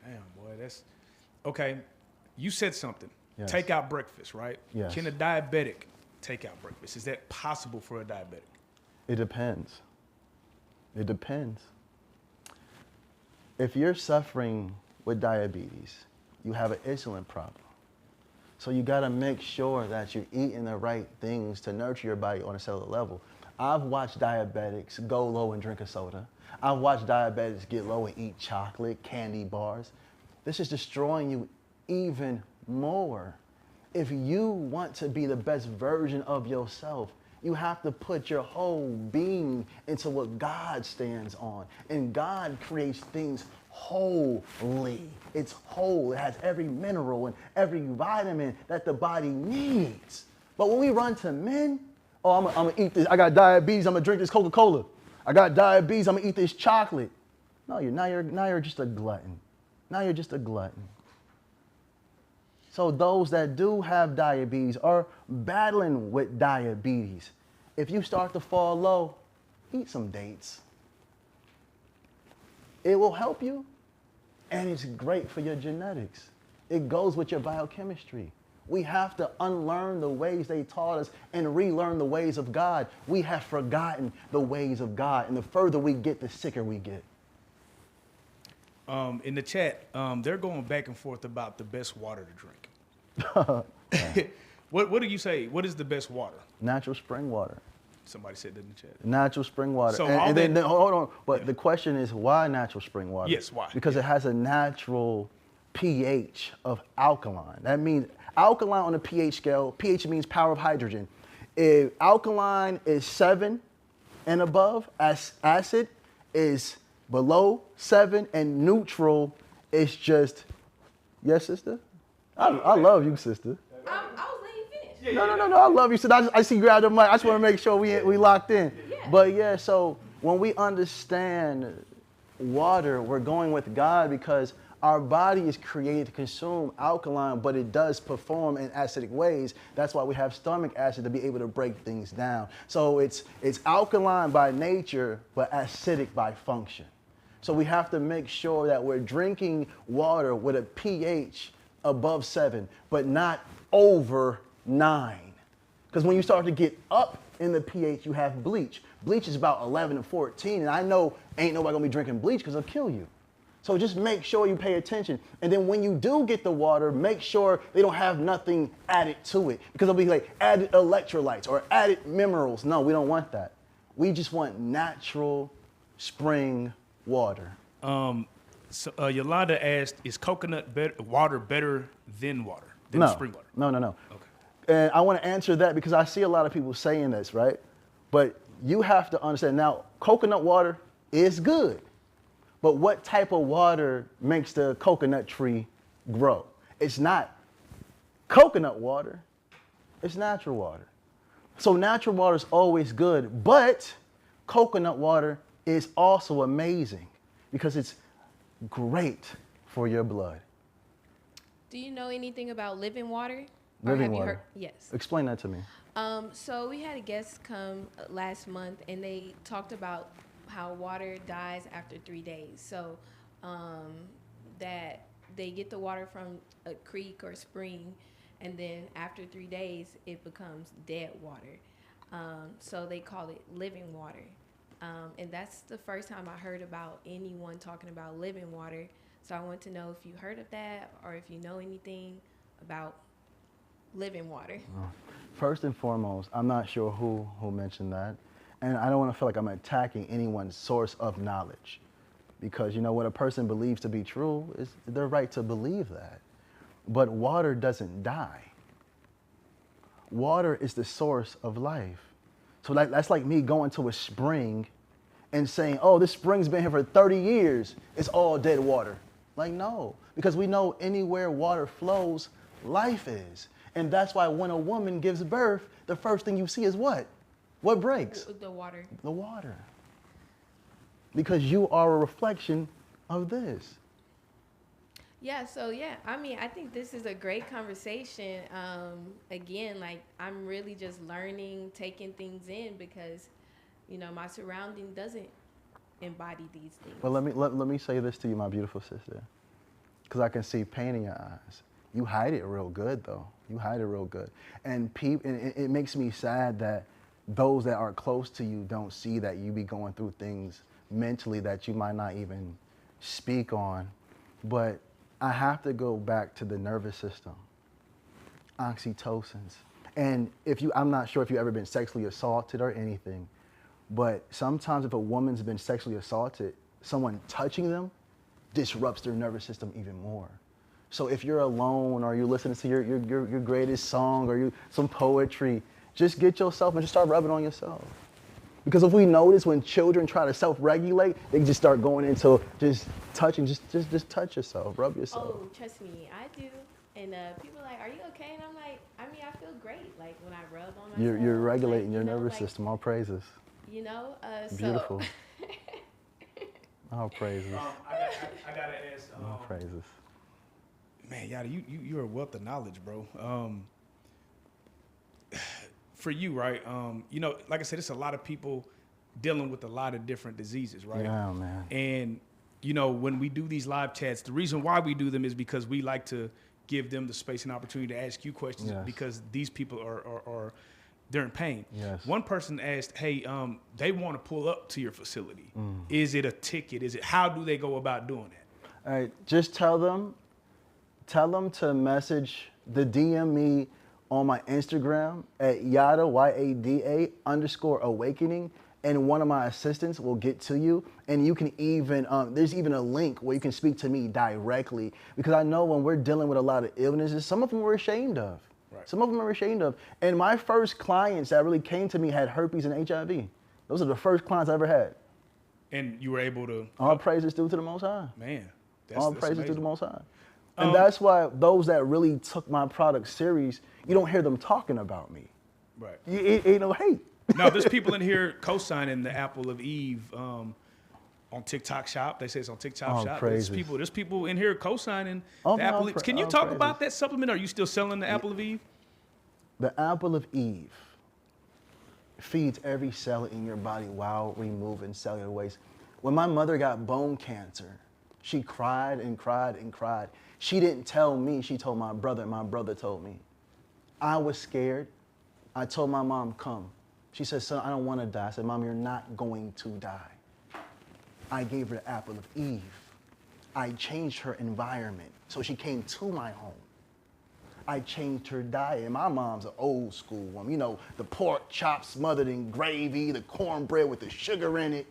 Damn, boy, that's... Okay, you said something. Yes. Take out breakfast, right? Yes. Can a diabetic take out breakfast? Is that possible for a diabetic? It depends. It depends. If you're suffering with diabetes, you have an insulin problem. So you gotta make sure that you're eating the right things to nurture your body on a cellular level. I've watched diabetics go low and drink a soda. I've watched diabetics get low and eat chocolate, candy bars. This is destroying you even more. If you want to be the best version of yourself, you have to put your whole being into what God stands on. And God creates things wholly. It's whole. It has every mineral and every vitamin that the body needs. But when we run to men, oh, I'm gonna eat this. I got diabetes. I'm gonna drink this Coca-Cola. I got diabetes. I'm gonna eat this chocolate. No, now you're just a glutton. Now you're just a glutton. So those that do have diabetes are battling with diabetes. If you start to fall low, eat some dates. It will help you, and it's great for your genetics. It goes with your biochemistry. We have to unlearn the ways they taught us and relearn the ways of God. We have forgotten the ways of God, and the further we get, the sicker we get. In the chat, they're going back and forth about the best water to drink. What do you say? What is the best water? Natural spring water. Somebody said that in the chat. Natural spring water. So and then hold on. But the question is, why natural spring water? Yes, why? Because it has a natural pH of alkaline. That means alkaline on the pH scale. pH means power of hydrogen. If alkaline is 7 and above, acid is below 7, and neutral is just, yes, sister? I love you, sister. I was letting you finish. No, I love you, sister. I see you grab the mic. I just want to make sure we locked in. Yeah. But yeah, so when we understand water, we're going with God because our body is created to consume alkaline, but it does perform in acidic ways. That's why we have stomach acid to be able to break things down. So it's alkaline by nature, but acidic by function. So we have to make sure that we're drinking water with a pH above 7, but not over 9. Because when you start to get up in the pH, you have bleach. Bleach is about 11 and 14, and I know ain't nobody gonna be drinking bleach because it'll kill you. So just make sure you pay attention. And then when you do get the water, make sure they don't have nothing added to it. Because it'll be like added electrolytes or added minerals. No, we don't want that. We just want natural spring water. So Yolanda asked, is coconut water better than water, than No, spring water? no. Okay. And I want to answer that because I see a lot of people saying this, right? But you have to understand now, coconut water is good. But what type of water makes the coconut tree grow? It's not coconut water, it's natural water. So natural water is always good, but coconut water is also amazing because it's great for your blood. Do you know anything about living water? Living water? Yes. Explain that to me. So we had a guest come last month, and they talked about how water dies after 3 days. So that they get the water from a creek or spring, and then after 3 days, it becomes dead water. So they call it living water. And that's the first time I heard about anyone talking about living water. So I want to know if you heard of that or if you know anything about living water. First and foremost, I'm not sure who mentioned that. And I don't want to feel like I'm attacking anyone's source of knowledge. Because, you know, what a person believes to be true is their right to believe that. But water doesn't die. Water is the source of life. So that's like me going to a spring and saying, oh, this spring's been here for 30 years. It's all dead water. Like, no, because we know anywhere water flows, life is. And that's why when a woman gives birth, the first thing you see is what? What breaks? The water. The water. Because you are a reflection of this. Yeah, so yeah, I mean, I think this is a great conversation. Again, like I'm really just learning, taking things in because, you know, my surrounding doesn't embody these things. Well, let me say this to you, my beautiful sister, because I can see pain in your eyes. You hide it real good, though. You hide it real good. And it makes me sad that those that are close to you don't see that you be going through things mentally that you might not even speak on. But I have to go back to the nervous system, oxytocins. And I'm not sure if you've ever been sexually assaulted or anything, but sometimes if a woman's been sexually assaulted, someone touching them disrupts their nervous system even more. So if you're alone or you're listening to your greatest song or some poetry, just get yourself and just start rubbing on yourself. Because if we notice when children try to self-regulate, they just start going into just touching, just touch yourself, rub yourself. Oh, trust me, I do. And people are like, are you okay? And I'm like, I mean, I feel great. Like when I rub on myself. You're regulating like, your nervous system. All praises. You know, beautiful. All praises. I gotta ask. All praises. Man, Yada, you're a wealth of knowledge, bro. For you, right? You know, like I said, it's a lot of people dealing with a lot of different diseases, right? Yeah, man. And you know, when we do these live chats, the reason why we do them is because we like to give them the space and opportunity to ask you questions because these people are they're in pain. Yes. One person asked, hey, they want to pull up to your facility. Is it a ticket? How do they go about doing that? All right, just tell them to message the DM me on my Instagram at Yada, YADA _awakening, and one of my assistants will get to you. And you can even, there's even a link where you can speak to me directly, because I know when we're dealing with a lot of illnesses, some of them we're ashamed of. Right. Some of them are ashamed of. And my first clients that really came to me had herpes and HIV. Those are the first clients I ever had. And you were able to... All praises due to the Most High. Man. All praises to the Most High. And that's why those that really took my product serious, you don't hear them talking about me. Right. Ain't no hate. No, there's people in here co-signing the Apple of Eve on TikTok Shop. They say it's on TikTok Shop. Praises. There's people in here co-signing the Apple of Eve. Can you talk about that supplement? Are you still selling the Apple of Eve? The Apple of Eve feeds every cell in your body while removing cellular waste. When my mother got bone cancer, she cried and cried and cried. She didn't tell me, she told my brother, and my brother told me. I was scared. I told my mom, come. She said, son, I don't want to die. I said, Mom, you're not going to die. I gave her the Apple of Eve. I changed her environment, so she came to my home. I changed her diet. My mom's an old school woman. You know, the pork chops smothered in gravy, the cornbread with the sugar in it.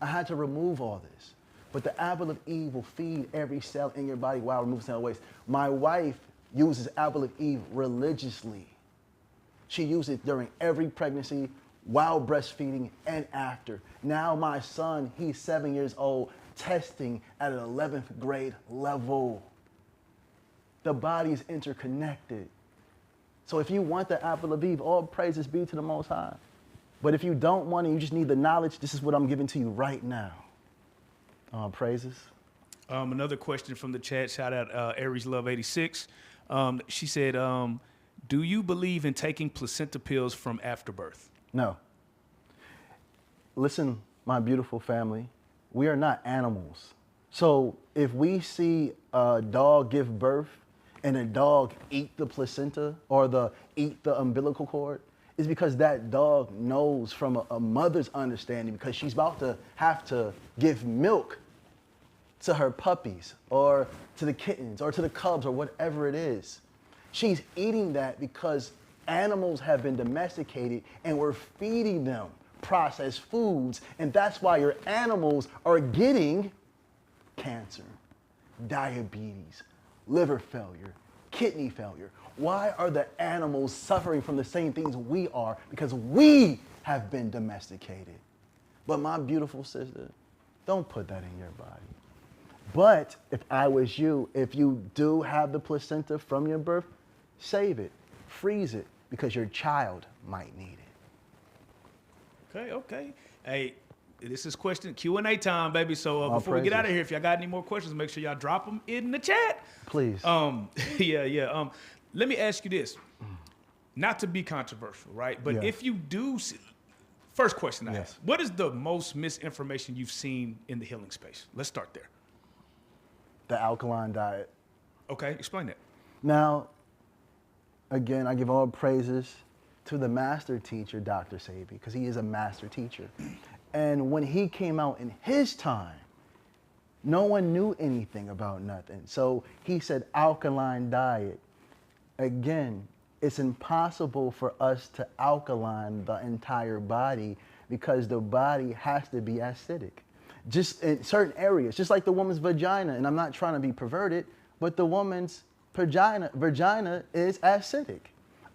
I had to remove all this. But the Apple of Eve will feed every cell in your body while removing cell waste. My wife uses Apple of Eve religiously. She used it during every pregnancy, while breastfeeding, and after. Now my son, he's 7 years old, testing at an 11th grade level. The body is interconnected. So if you want the Apple of Eve, all praises be to the Most High. But if you don't want it, you just need the knowledge, this is what I'm giving to you right now. Praises. Another question from the chat. Shout out Aries Love 86. She said, "Do you believe in taking placenta pills from afterbirth?" No. Listen, my beautiful family, we are not animals. So if we see a dog give birth and a dog eat the placenta or eat the umbilical cord, it's because that dog knows from a mother's understanding, because she's about to have to give milk to her puppies or to the kittens or to the cubs or whatever it is. She's eating that because animals have been domesticated and we're feeding them processed foods, and that's why your animals are getting cancer, diabetes, liver failure, kidney failure. Why are the animals suffering from the same things we are? Because we have been domesticated. But my beautiful sister, don't put that in your body. But if I was you, if you do have the placenta from your birth, save it, freeze it, because your child might need it. Okay. Hey, this is question Q&A time, baby. So before we get out of here, if y'all got any more questions, make sure y'all drop them in the chat. Please. Yeah. Let me ask you this. Not to be controversial, right? But if you do see, first question I have, what is the most misinformation you've seen in the healing space? Let's start there. The alkaline diet. Okay, explain that. Now, again, I give all praises to the master teacher, Dr. Sebi, because he is a master teacher. And when he came out in his time, no one knew anything about nothing. So he said alkaline diet. Again, it's impossible for us to alkaline the entire body because the body has to be acidic. Just in certain areas, just like the woman's vagina, and I'm not trying to be perverted, but the woman's vagina is acidic.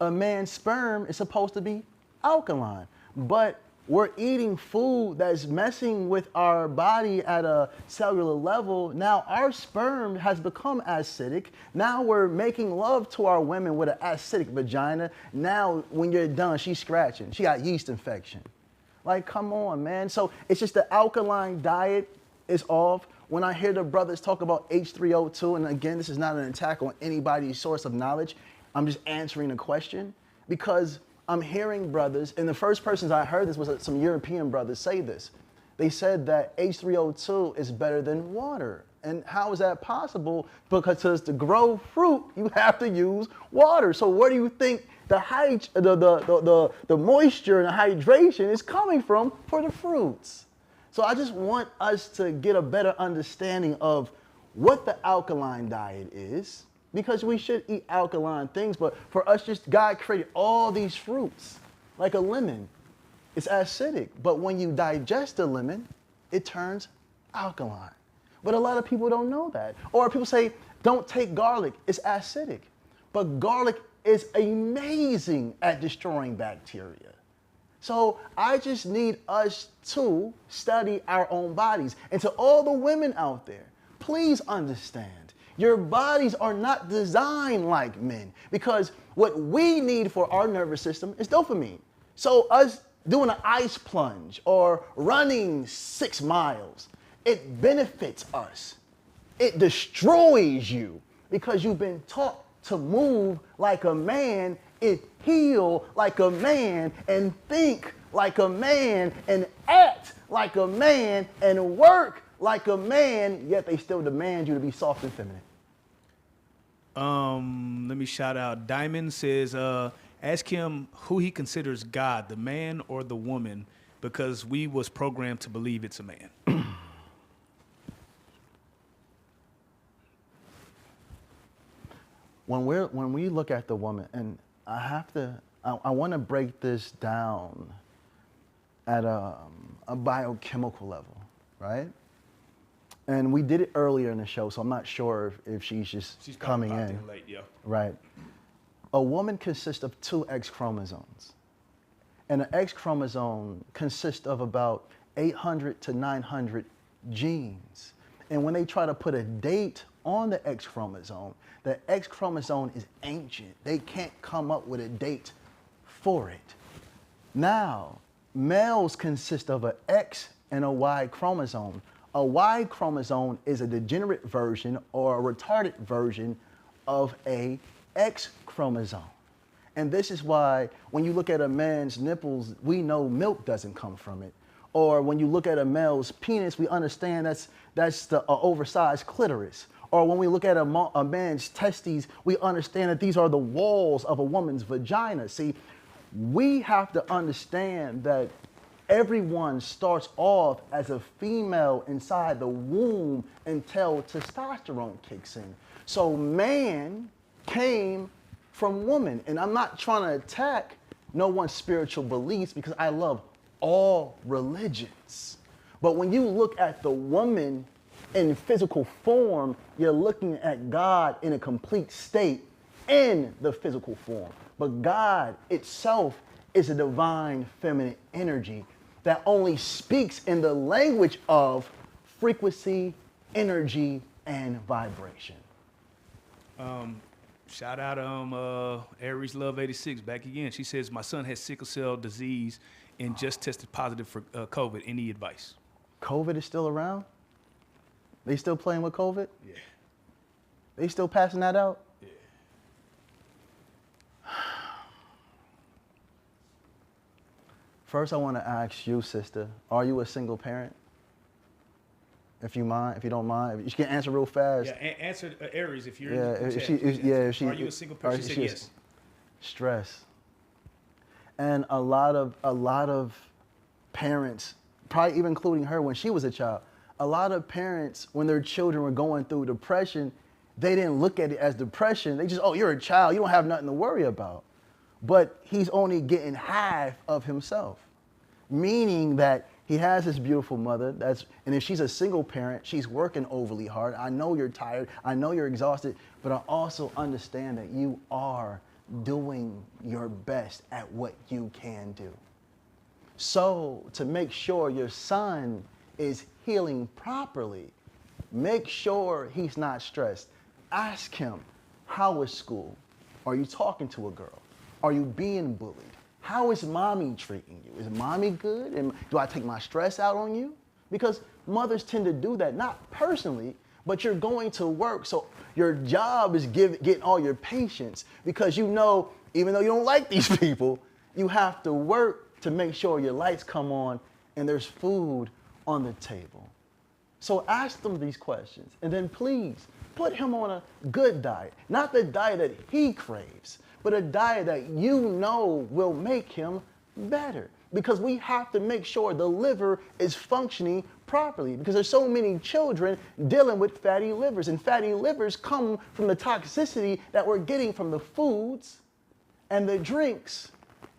A man's sperm is supposed to be alkaline, but we're eating food that's messing with our body at a cellular level. Now our sperm has become acidic. Now we're making love to our women with an acidic vagina. Now when you're done, she's scratching. She got yeast infection. Like, come on, man. So it's just the alkaline diet is off. When I hear the brothers talk about H3O2, and again, this is not an attack on anybody's source of knowledge. I'm just answering a question because I'm hearing brothers, and the first persons I heard this was some European brothers say this. They said that H3O2 is better than water. And how is that possible? Because to grow fruit, you have to use water. So where do you think the moisture and the hydration is coming from for the fruits? So I just want us to get a better understanding of what the alkaline diet is, because we should eat alkaline things, but for us, just God created all these fruits, like a lemon. It's acidic, but when you digest a lemon, it turns alkaline. But a lot of people don't know that. Or people say, don't take garlic, it's acidic. But garlic is amazing at destroying bacteria. So I just need us to study our own bodies. And to all the women out there, please understand, your bodies are not designed like men, because what we need for our nervous system is dopamine. So us doing an ice plunge or running 6 miles, it benefits us. It destroys you because you've been taught to move like a man, and heal like a man, and think like a man, and act like a man, and work like a man, yet they still demand you to be soft and feminine. Let me shout out. Diamond says, ask him who he considers God, the man or the woman, because we was programmed to believe it's a man. When we look at the woman, and I want to break this down at a biochemical level, right? And we did it earlier in the show, so I'm not sure if she's coming in. Late, yeah. Right. A woman consists of 2 X chromosomes. And an X chromosome consists of about 800 to 900 genes. And when they try to put a date on the X chromosome is ancient. They can't come up with a date for it. Now, males consist of an X and a Y chromosome. A Y chromosome is a degenerate version or a retarded version of a X chromosome. And this is why when you look at a man's nipples, we know milk doesn't come from it. Or when you look at a male's penis, we understand that's the oversized clitoris. Or when we look at a man's testes, we understand that these are the walls of a woman's vagina. See, we have to understand that everyone starts off as a female inside the womb until testosterone kicks in. So man came from woman. And I'm not trying to attack no one's spiritual beliefs because I love all religions. But when you look at the woman in physical form, you're looking at God in a complete state in the physical form. But God itself is a divine feminine energy that only speaks in the language of frequency, energy, and vibration. Shout out Aries Love 86 back again. She says, my son has sickle cell disease and just tested positive for COVID. Any advice? COVID is still around? They still playing with COVID? Yeah. They still passing that out? Yeah. First, I want to ask you, sister, are you a single parent? If you don't mind, you can answer real fast. Yeah, answer Aries if you're yeah, in the if chat. she, are you a single parent? She said yes. Stress. And a lot of parents, probably even including her when she was a child, a lot of parents, when their children were going through depression, they didn't look at it as depression. They just, oh, you're a child, you don't have nothing to worry about. But he's only getting half of himself, meaning that he has this beautiful mother, and if she's a single parent, she's working overly hard. I know you're tired, I know you're exhausted, but I also understand that you are doing your best at what you can do. So to make sure your son is healing properly, make sure he's not stressed. Ask him, how was school? Are you talking to a girl? Are you being bullied? How is mommy treating you? Is mommy good? And do I take my stress out on you? Because mothers tend to do that, not personally, but you're going to work. So your job is getting all your patience because you know, even though you don't like these people, you have to work to make sure your lights come on and there's food on the table. So ask them these questions and then please put him on a good diet, not the diet that he craves, but a diet that you know will make him better. Because we have to make sure the liver is functioning properly because there's so many children dealing with fatty livers, and fatty livers come from the toxicity that we're getting from the foods and the drinks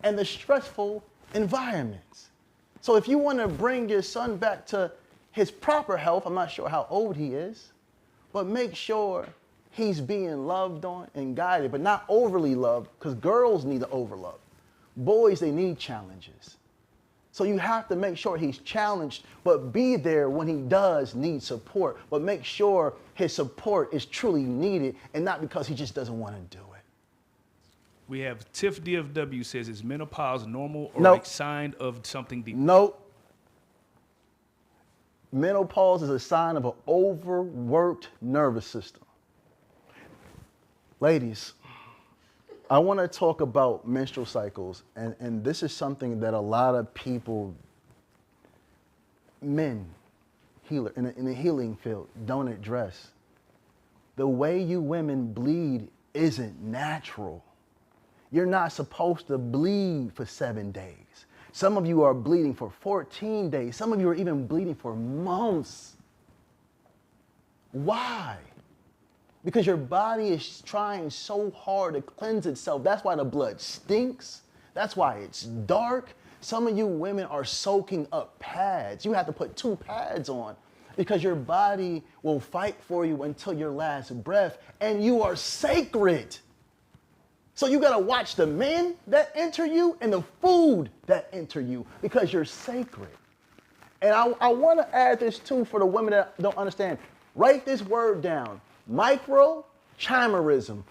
and the stressful environments. So if you want to bring your son back to his proper health, I'm not sure how old he is, but make sure he's being loved on and guided, but not overly loved, because girls need to overlove. Boys, they need challenges. So you have to make sure he's challenged, but be there when he does need support. But make sure his support is truly needed and not because he just doesn't want to do it. We have Tiff DFW says, is menopause normal or Nope. a sign of something deeper? Nope. Menopause is a sign of an overworked nervous system. Ladies, I want to talk about menstrual cycles, and this is something that a lot of people, men, in the healing field, don't address. The way you women bleed isn't natural. You're not supposed to bleed for 7 days. Some of you are bleeding for 14 days. Some of you are even bleeding for months. Why? Because your body is trying so hard to cleanse itself. That's why the blood stinks. That's why it's dark. Some of you women are soaking up pads. You have to put 2 pads on because your body will fight for you until your last breath, and you are sacred. So you gotta watch the men that enter you and the food that enter you because you're sacred. And I wanna add this too for the women that don't understand. Write this word down. Microchimerism.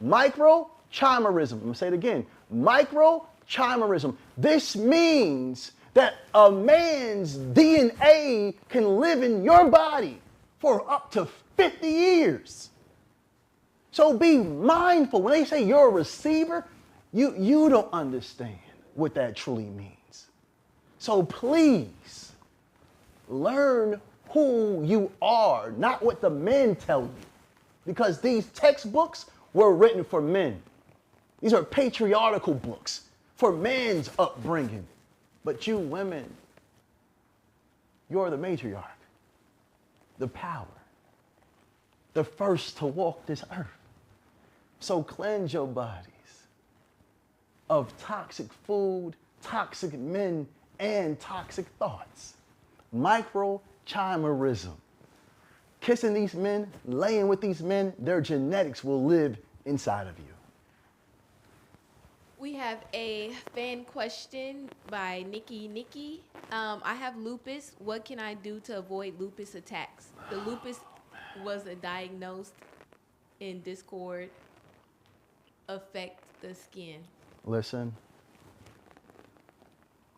Microchimerism. I'm gonna say it again. Microchimerism. This means that a man's DNA can live in your body for up to 50 years. So be mindful. When they say you're a receiver, you don't understand what that truly means. So please learn who you are, not what the men tell you. Because these textbooks were written for men. These are patriarchal books for man's upbringing. But you women, you're the matriarch, the power, the first to walk this earth. So cleanse your bodies of toxic food, toxic men, and toxic thoughts. Microchimerism. Kissing these men, laying with these men, their genetics will live inside of you. We have a fan question by Nikki. I have lupus. What can I do to avoid lupus attacks? The lupus was diagnosed in Discord. Affect the skin. Listen.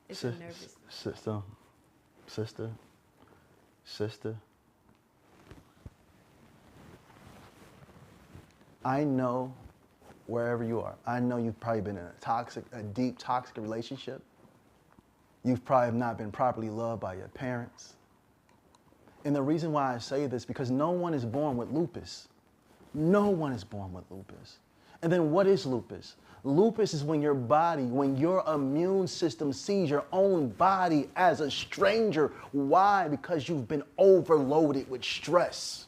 It's a nervous. Sister. I know wherever you are, I know you've probably been in a deep toxic relationship. You've probably not been properly loved by your parents. And the reason why I say this, because no one is born with lupus. No one is born with lupus. And then what is lupus? Lupus is when your body, when your immune system sees your own body as a stranger. Why? Because you've been overloaded with stress,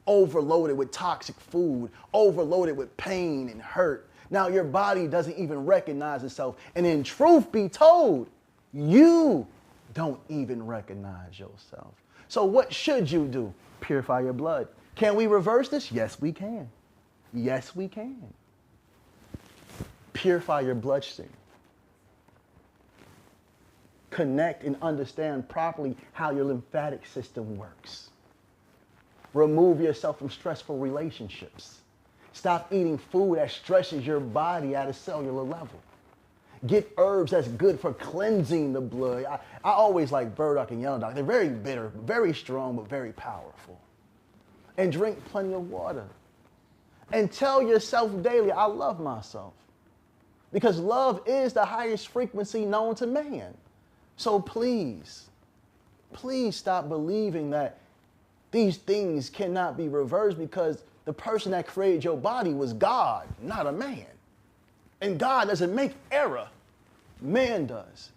overloaded with toxic food, overloaded with pain and hurt. Now your body doesn't even recognize itself. And in truth be told, you don't even recognize yourself. So what should you do? Purify your blood. Can we reverse this? Yes, we can. Yes, we can. Purify your bloodstream. Connect and understand properly how your lymphatic system works. Remove yourself from stressful relationships. Stop eating food that stresses your body at a cellular level. Get herbs that's good for cleansing the blood. I always like burdock and yellow dock. They're very bitter, very strong, but very powerful. And drink plenty of water. And tell yourself daily, I love myself. Because love is the highest frequency known to man. So please stop believing that these things cannot be reversed, because the person that created your body was God, not a man. And God doesn't make error. Man does.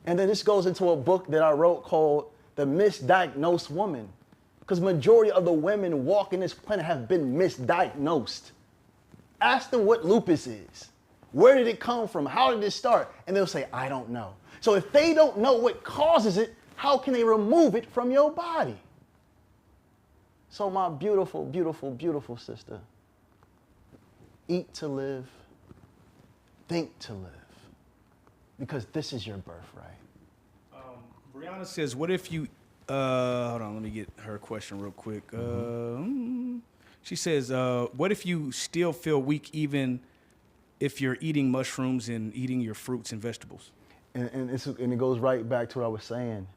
And then this goes into a book that I wrote called The Misdiagnosed Woman. Because majority of the women walking this planet have been misdiagnosed. Ask them what lupus is. Where did it come from? How did it start? And they'll say, I don't know. So if they don't know what causes it, how can they remove it from your body? So my beautiful, beautiful, beautiful sister, eat to live, think to live, because this is your birthright. Brianna says, what if you, hold on, let me get her question real quick. She says, what if you still feel weak even if you're eating mushrooms and eating your fruits and vegetables? And it goes right back to what I was saying.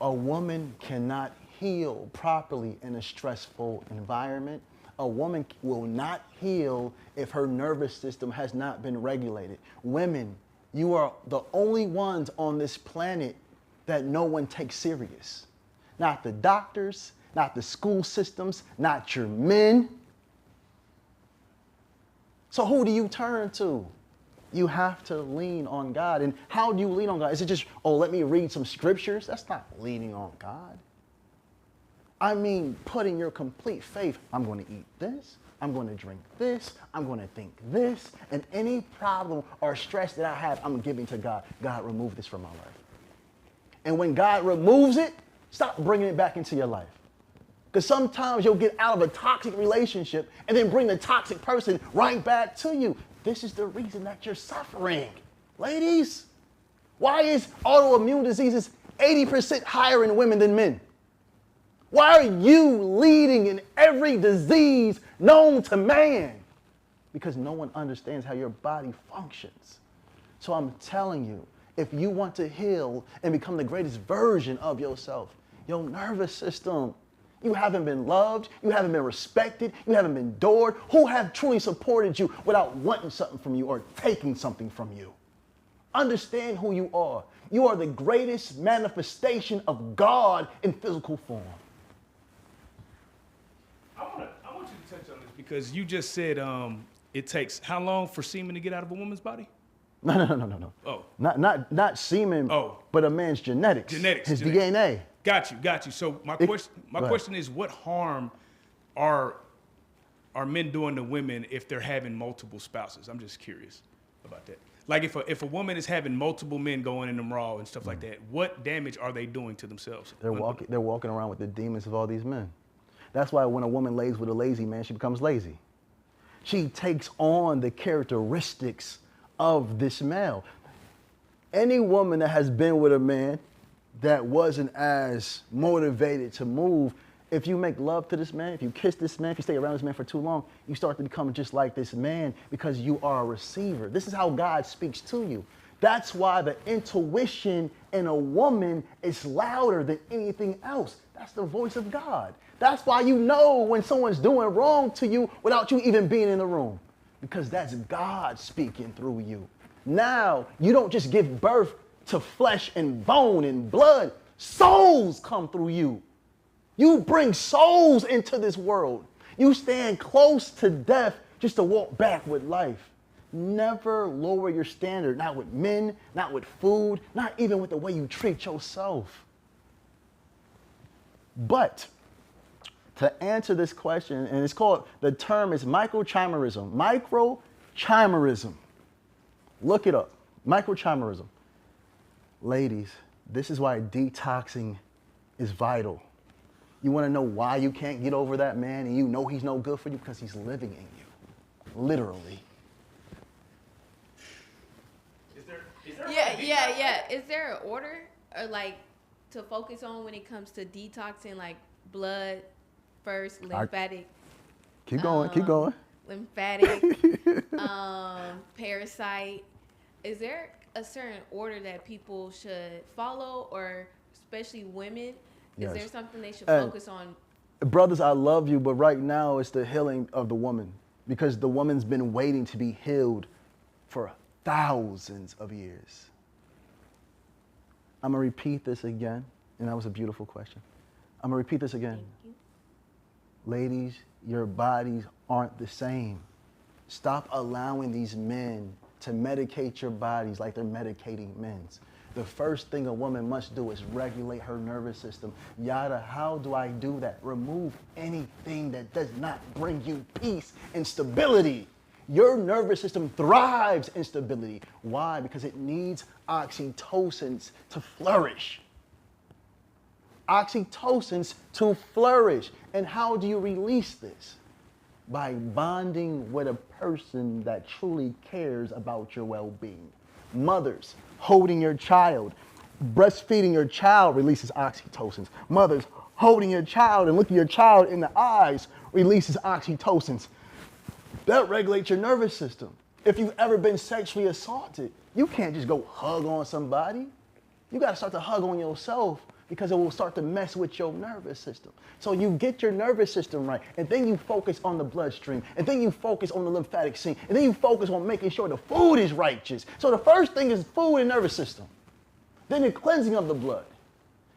A woman cannot heal properly in a stressful environment. A woman will not heal if her nervous system has not been regulated. Women, you are the only ones on this planet that no one takes serious. Not the doctors, not the school systems, not your men. So who do you turn to? You have to lean on God. And how do you lean on God? Is it just, oh, let me read some scriptures? That's not leaning on God. I mean, putting your complete faith. I'm going to eat this. I'm going to drink this. I'm going to think this. And any problem or stress that I have, I'm giving to God. God, remove this from my life. And when God removes it, stop bringing it back into your life. Because sometimes you'll get out of a toxic relationship and then bring the toxic person right back to you. This is the reason that you're suffering. Ladies, why is autoimmune diseases 80% higher in women than men? Why are you leading in every disease known to man? Because no one understands how your body functions. So I'm telling you, if you want to heal and become the greatest version of yourself, your nervous system. You haven't been loved, you haven't been respected, you haven't been adored. Who have truly supported you without wanting something from you or taking something from you? Understand who you are. You are the greatest manifestation of God in physical form. I want you to touch on this because you just said it takes how long for semen to get out of a woman's body? No. Oh. Not semen, but a man's genetics. His DNA. Got you. So my question is, what harm are men doing to women if they're having multiple spouses? I'm just curious about that. Like if a woman is having multiple men going in them raw and stuff like that, what damage are they doing to themselves? They're walking around with the demons of all these men. That's why when a woman lays with a lazy man, she becomes lazy. She takes on the characteristics of this male. Any woman that has been with a man that wasn't as motivated to move, if you make love to this man, if you kiss this man, if you stay around this man for too long, you start to become just like this man because you are a receiver. This is how God speaks to you. That's why the intuition in a woman is louder than anything else. That's the voice of God. That's why you know when someone's doing wrong to you without you even being in the room, because that's God speaking through you. Now, you don't just give birth to flesh and bone and blood. Souls come through you. You bring souls into this world. You stand close to death just to walk back with life. Never lower your standard, not with men, not with food, not even with the way you treat yourself. But to answer this question, and it's called, the term is microchimerism. Microchimerism. Look it up. Microchimerism. Ladies, this is why detoxing is vital. You want to know why you can't get over that man and you know he's no good for you? Because he's living in you. Literally. Is there Yeah. Is there an order or like to focus on when it comes to detoxing, like blood first, lymphatic? Keep going. Lymphatic, parasite. Is there a certain order that people should follow, or especially women? Is there something they should focus on? Brothers, I love you, but right now it's the healing of the woman, because the woman's been waiting to be healed for thousands of years. I'm going to repeat this again, and that was a beautiful question. I'm going to repeat this again. Thank you. Ladies, your bodies aren't the same. Stop allowing these men to medicate your bodies like they're medicating men's. The first thing a woman must do is regulate her nervous system. Yada, how do I do that? Remove anything that does not bring you peace and stability. Your nervous system thrives in stability. Why? Because it needs oxytocins to flourish. Oxytocins to flourish. And how do you release this? By bonding with a person that truly cares about your well-being. Mothers, holding your child, breastfeeding your child releases oxytocins. Mothers, holding your child and looking your child in the eyes releases oxytocins. That regulates your nervous system. If you've ever been sexually assaulted, you can't just go hug on somebody. You got to start to hug on yourself, because it will start to mess with your nervous system. So you get your nervous system right, and then you focus on the bloodstream, and then you focus on the lymphatic system, and then you focus on making sure the food is righteous. So the first thing is food and nervous system. Then the cleansing of the blood.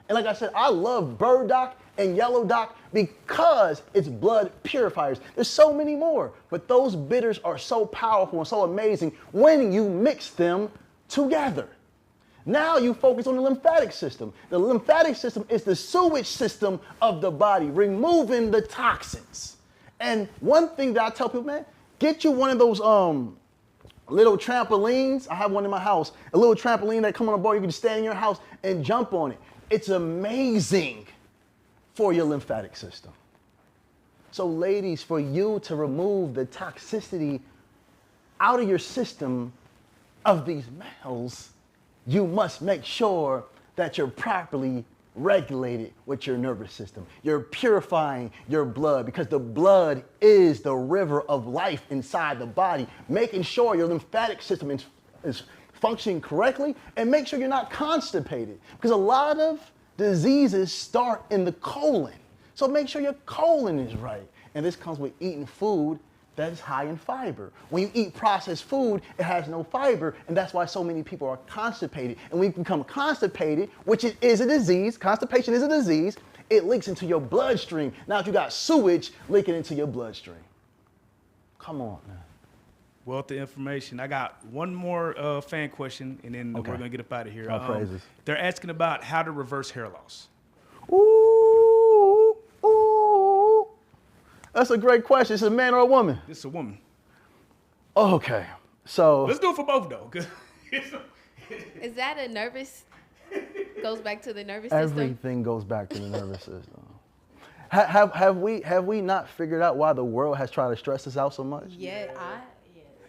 And like I said, I love burdock and yellow dock because it's blood purifiers. There's so many more, but those bitters are so powerful and so amazing when you mix them together. Now you focus on the lymphatic system. The lymphatic system is the sewage system of the body, removing the toxins. And one thing that I tell people, man, get you one of those little trampolines. I have one in my house, a little trampoline that come on a board. You can stand in your house and jump on it. It's amazing for your lymphatic system. So ladies, for you to remove the toxicity out of your system of these males, you must make sure that you're properly regulated with your nervous system. You're purifying your blood, because the blood is the river of life inside the body. Making sure your lymphatic system is functioning correctly, and make sure you're not constipated. Because a lot of diseases start in the colon. So make sure your colon is right. And this comes with eating food that is high in fiber. When you eat processed food, it has no fiber, and that's why so many people are constipated. And when you become constipated, which is a disease, constipation is a disease, it leaks into your bloodstream. Now you got sewage leaking into your bloodstream. Come on, man. Wealth of information. I got one more fan question, and then we're gonna get up out of here. Praises. They're asking about how to reverse hair loss. Ooh, ooh. That's a great question. Is it a man or a woman? This is a woman. Okay, so. Let's do it for both, though. Is that a nervous, goes back to the nervous system? Everything goes back to the nervous system. Have we not figured out why the world has tried to stress us out so much? Yeah,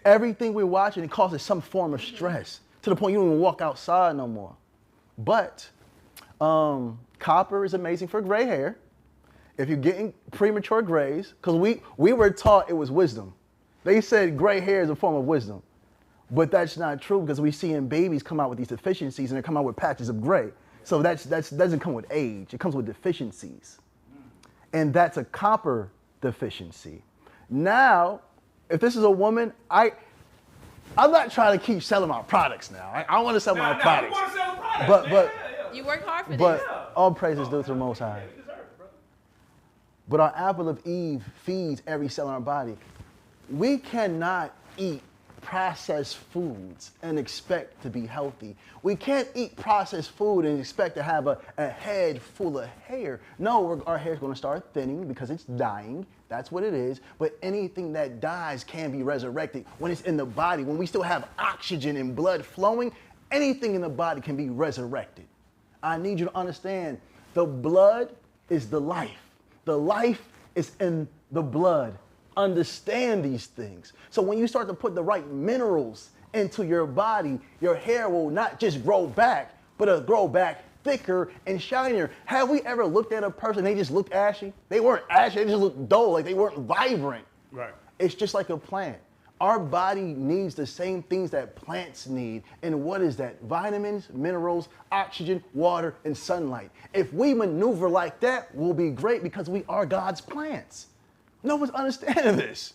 Everything we're watching, it causes some form of stress to the point you don't even walk outside no more. But copper is amazing for gray hair. If you're getting premature grays, because we were taught it was wisdom. They said gray hair is a form of wisdom. But that's not true, because we see in babies come out with these deficiencies and they come out with patches of gray. So that doesn't come with age, it comes with deficiencies. And that's a copper deficiency. Now, if this is a woman, I'm not trying to keep selling my products now. I want to sell my products. You want to sell the products, But you work hard for this. But all praises due to the Most High. But our apple of Eve feeds every cell in our body. We cannot eat processed foods and expect to be healthy. We can't eat processed food and expect to have a head full of hair. No, our hair is going to start thinning because it's dying. That's what it is. But anything that dies can be resurrected when it's in the body. When we still have oxygen and blood flowing, anything in the body can be resurrected. I need you to understand, the blood is the life. The life is in the blood. Understand these things. So when you start to put the right minerals into your body, your hair will not just grow back, but it'll grow back thicker and shinier. Have we ever looked at a person, they just looked ashy? They weren't ashy, they just looked dull, like they weren't vibrant. Right. It's just like a plant. Our body needs the same things that plants need. And what is that? Vitamins, minerals, oxygen, water, and sunlight. If we maneuver like that, we'll be great because we are God's plants. No one's understanding this.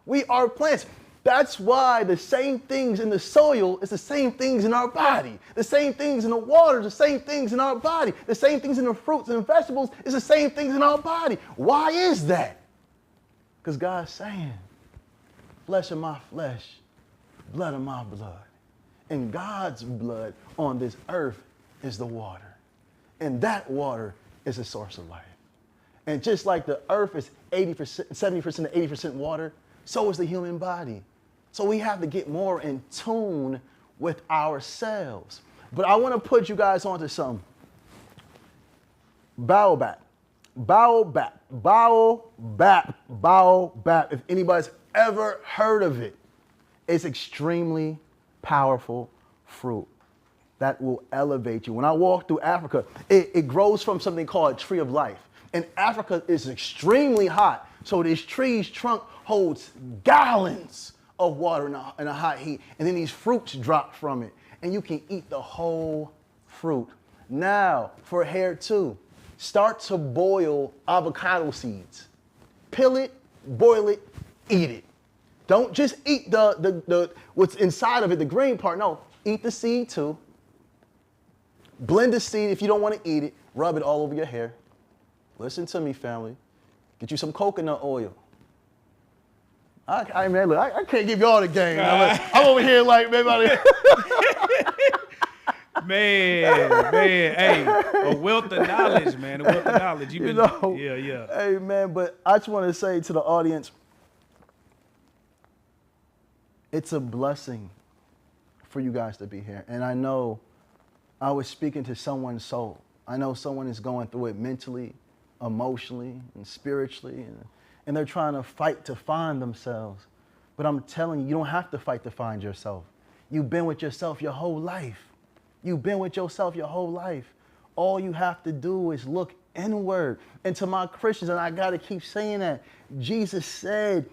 We are plants. That's why the same things in the soil is the same things in our body. The same things in the water, the same things in our body. The same things in the fruits and vegetables is the same things in our body. Why is that? Because God's saying, flesh of my flesh, blood of my blood. And God's blood on this earth is the water. And that water is the source of life. And just like the earth is 80%, 70% to 80% water, so is the human body. So we have to get more in tune with ourselves. But I want to put you guys onto some baobab. Baobab. Baobab. Baobab. If anybody's ever heard of it, it's extremely powerful fruit that will elevate you. When I walk through Africa, it grows from something called a tree of life. And Africa is extremely hot. So this tree's trunk holds gallons of water in a hot heat. And then these fruits drop from it. And you can eat the whole fruit. Now, for hair too, start to boil avocado seeds. Peel it, boil it, eat it. Don't just eat the what's inside of it, the green part. No, eat the seed too. Blend the seed if you don't want to eat it. Rub it all over your hair. Listen to me, family. Get you some coconut oil. I can't give you all the game. I'm over here like, man. Hey, a wealth of knowledge, man. A wealth of knowledge. You've been, yeah. Hey, man, but I just want to say to the audience, it's a blessing for you guys to be here. And I know I was speaking to someone's soul. I know someone is going through it mentally, emotionally, and spiritually, and they're trying to fight to find themselves. But I'm telling you, you don't have to fight to find yourself. You've been with yourself your whole life. You've been with yourself your whole life. All you have to do is look inward. And to my Christians, and I got to keep saying that, Jesus said,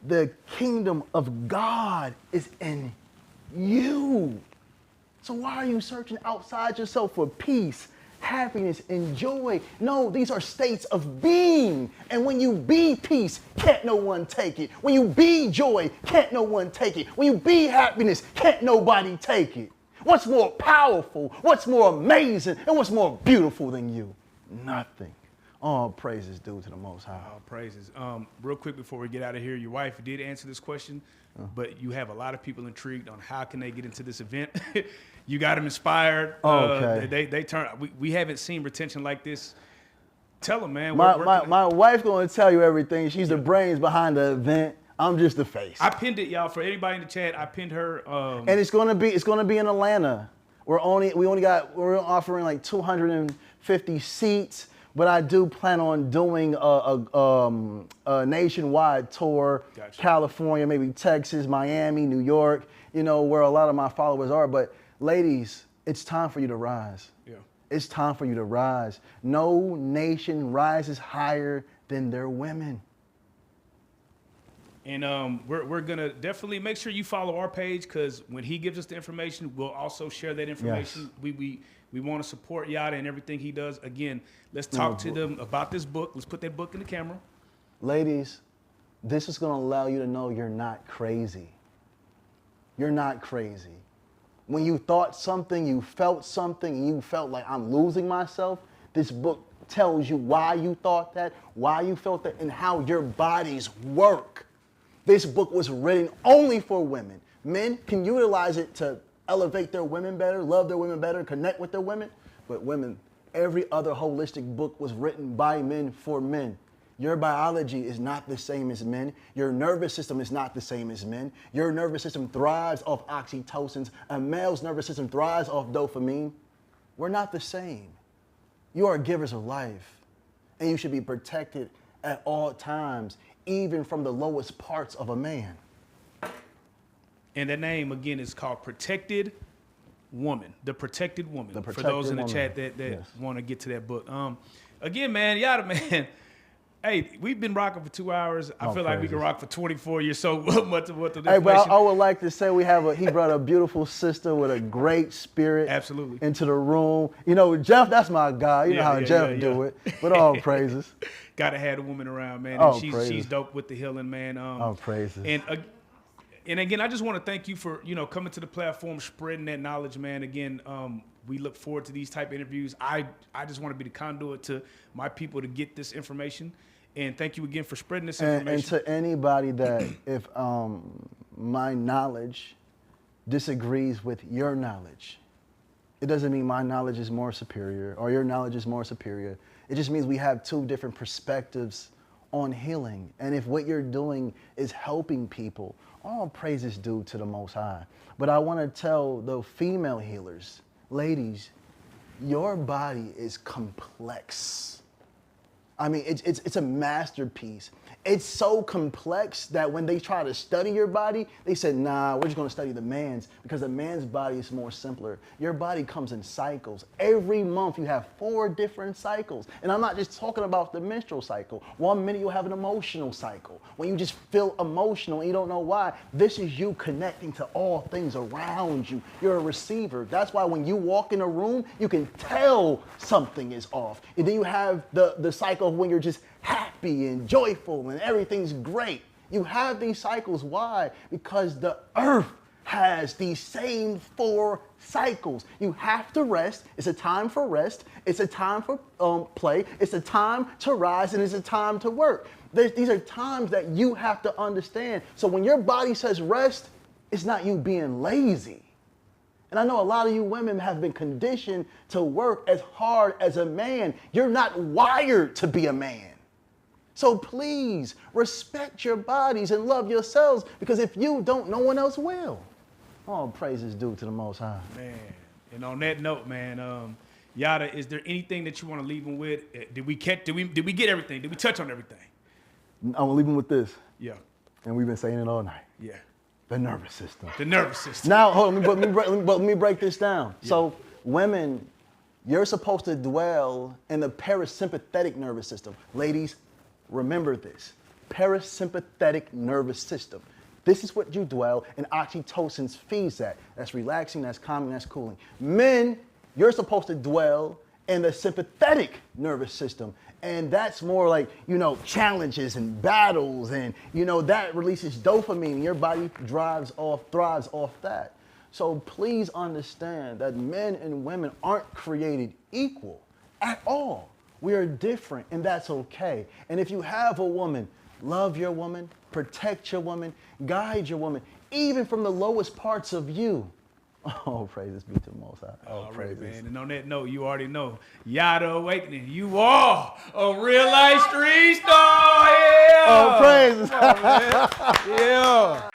the kingdom of God is in you. So why are you searching outside yourself for peace, happiness, and joy? No, these are states of being. And when you be peace, can't no one take it. When you be joy, can't no one take it. When you be happiness, can't nobody take it. What's more powerful, what's more amazing, and what's more beautiful than you? Nothing. All praises due to the Most High. All praises. Real quick before we get out of here, your wife did answer this question, but you have a lot of people intrigued on how can they get into this event. You got them inspired. Okay. They turn. We haven't seen retention like this. Tell them, man. My wife's gonna tell you everything. She's the brains behind the event. I'm just the face. I pinned it, y'all. For anybody in the chat, I pinned her. And it's gonna be in Atlanta. We're offering like 250 seats, but I do plan on doing a nationwide tour. Gotcha. California, maybe Texas, Miami, New York. Where a lot of my followers are. But ladies, it's time for you to rise. Yeah. It's time for you to rise. No nation rises higher than their women. And we're gonna definitely make sure you follow our page, because when he gives us the information, we'll also share that information. Yes. We want to support Yada and everything he does. Again, let's talk to them about this book. Let's put that book in the camera. Ladies, this is gonna allow you to know you're not crazy. You're not crazy. When you thought something, you felt something, and you felt like I'm losing myself, this book tells you why you thought that, why you felt that, and how your bodies work. This book was written only for women. Men can utilize it to elevate their women better, love their women better, connect with their women. But women, every other holistic book was written by men for men. Your biology is not the same as men. Your nervous system is not the same as men. Your nervous system thrives off oxytocins. A male's nervous system thrives off dopamine. We're not the same. You are givers of life, and you should be protected at all times, even from the lowest parts of a man. And that name, again, is called Protected Woman. The Protected Woman. The for those in the Woman. chat that Yes. want to get to that book. Again, man, Yada, man. Hey, we've been rocking for 2 hours. I feel like we can rock for 24 years. So much of what the Hey, but information. I would like to say he brought a beautiful sister with a great spirit Absolutely. into the room. Jeff, that's my guy. You know how Jeff do it. But all praises. Gotta have a woman around, man. Oh, And she's dope with the healing, man. All praises. And again, I just want to thank you for coming to the platform, spreading that knowledge, man. Again, we look forward to these type of interviews. I just want to be the conduit to my people to get this information. And thank you again for spreading this information. And to anybody that if my knowledge disagrees with your knowledge, it doesn't mean my knowledge is more superior or your knowledge is more superior. It just means we have two different perspectives on healing. And if what you're doing is helping people, all praise is due to the Most High. But I want to tell the female healers, ladies, your body is complex. I mean, it's a masterpiece. It's so complex that when they try to study your body, they said, nah, we're just gonna study the man's, because the man's body is more simpler. Your body comes in cycles. Every month you have 4 different cycles. And I'm not just talking about the menstrual cycle. 1 minute you'll have an emotional cycle, when you just feel emotional and you don't know why. This is you connecting to all things around you. You're a receiver. That's why when you walk in a room, you can tell something is off. And then you have the cycle of when you're just happy and joyful and everything's great. You have these cycles. Why? Because the earth has these same 4 cycles. You have to rest. It's a time for rest. It's a time for play. It's a time to rise, and it's a time to work. These are times that you have to understand. So when your body says rest, it's not you being lazy. And I know a lot of you women have been conditioned to work as hard as a man. You're not wired to be a man. So please respect your bodies and love yourselves, because if you don't, no one else will. All praise is due to the Most High. Man, and on that note, man, Yada, is there anything that you want to leave them with? Did we get everything? Did we touch on everything? I'm gonna leave them with this. Yeah. And we've been saying it all night. Yeah. The nervous system. The nervous system. Now, hold on, let me break this down. Yeah. So women, you're supposed to dwell in the parasympathetic nervous system. Ladies, remember this. Parasympathetic nervous system. This is what you dwell, and oxytocin feeds that. That's relaxing, that's calming, that's cooling. Men, you're supposed to dwell in the sympathetic nervous system. And that's more like, challenges and battles, and, that releases dopamine, and your body thrives off that. So please understand that men and women aren't created equal at all. We are different, and that's okay. And if you have a woman, love your woman, protect your woman, guide your woman, even from the lowest parts of you. Oh, praises be to the Most High. Oh, praises. Right, man. And on that note, you already know, Yada Awakening, you are a real life street star. Yeah. Oh, praises. Come on, man. Yeah.